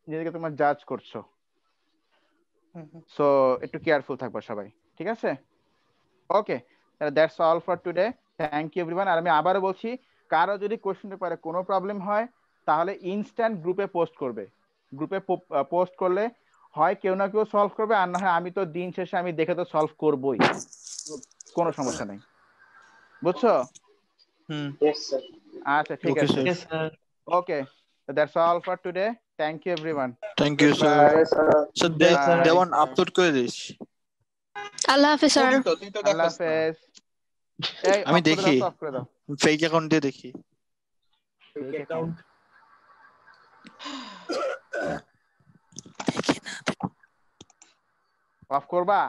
নিজেকে তোমরা জাজ করছো, সো একটু কেয়ারফুল থাকবা সবাই, ঠিক আছে? Okay, that's all for today, thank you everyone. আর আমি আবারও বলছি, কারো যদি কোশ্চেন পেপারে কোনো প্রবলেম হয় তাহলে ইনস্ট্যান্ট গ্রুপে পোস্ট করবে। গ্রুপে পোস্ট করলে হয় কেউ না কেউ সলভ করবে, আর না হয় আমি তো দিন শেষে আমি দেখে তো সলভ করবই, কোনো সমস্যা নেই, বুঝছো? হুম, আচ্ছা ঠিক আছে, okay, So that's all for today. Thank you everyone. Thank you sir sir দেওয়ান আপলোড করে দিস আল্লাহ হাফেজ স্যার তুই তো আল্লাহ দেখাস না। হাফেজ এই আমি off করে দেখি। দাও, off করে দাও ফেক অ্যাকাউন্ট দিয়ে দেখি অ্যাকাউন্ট অফ করবা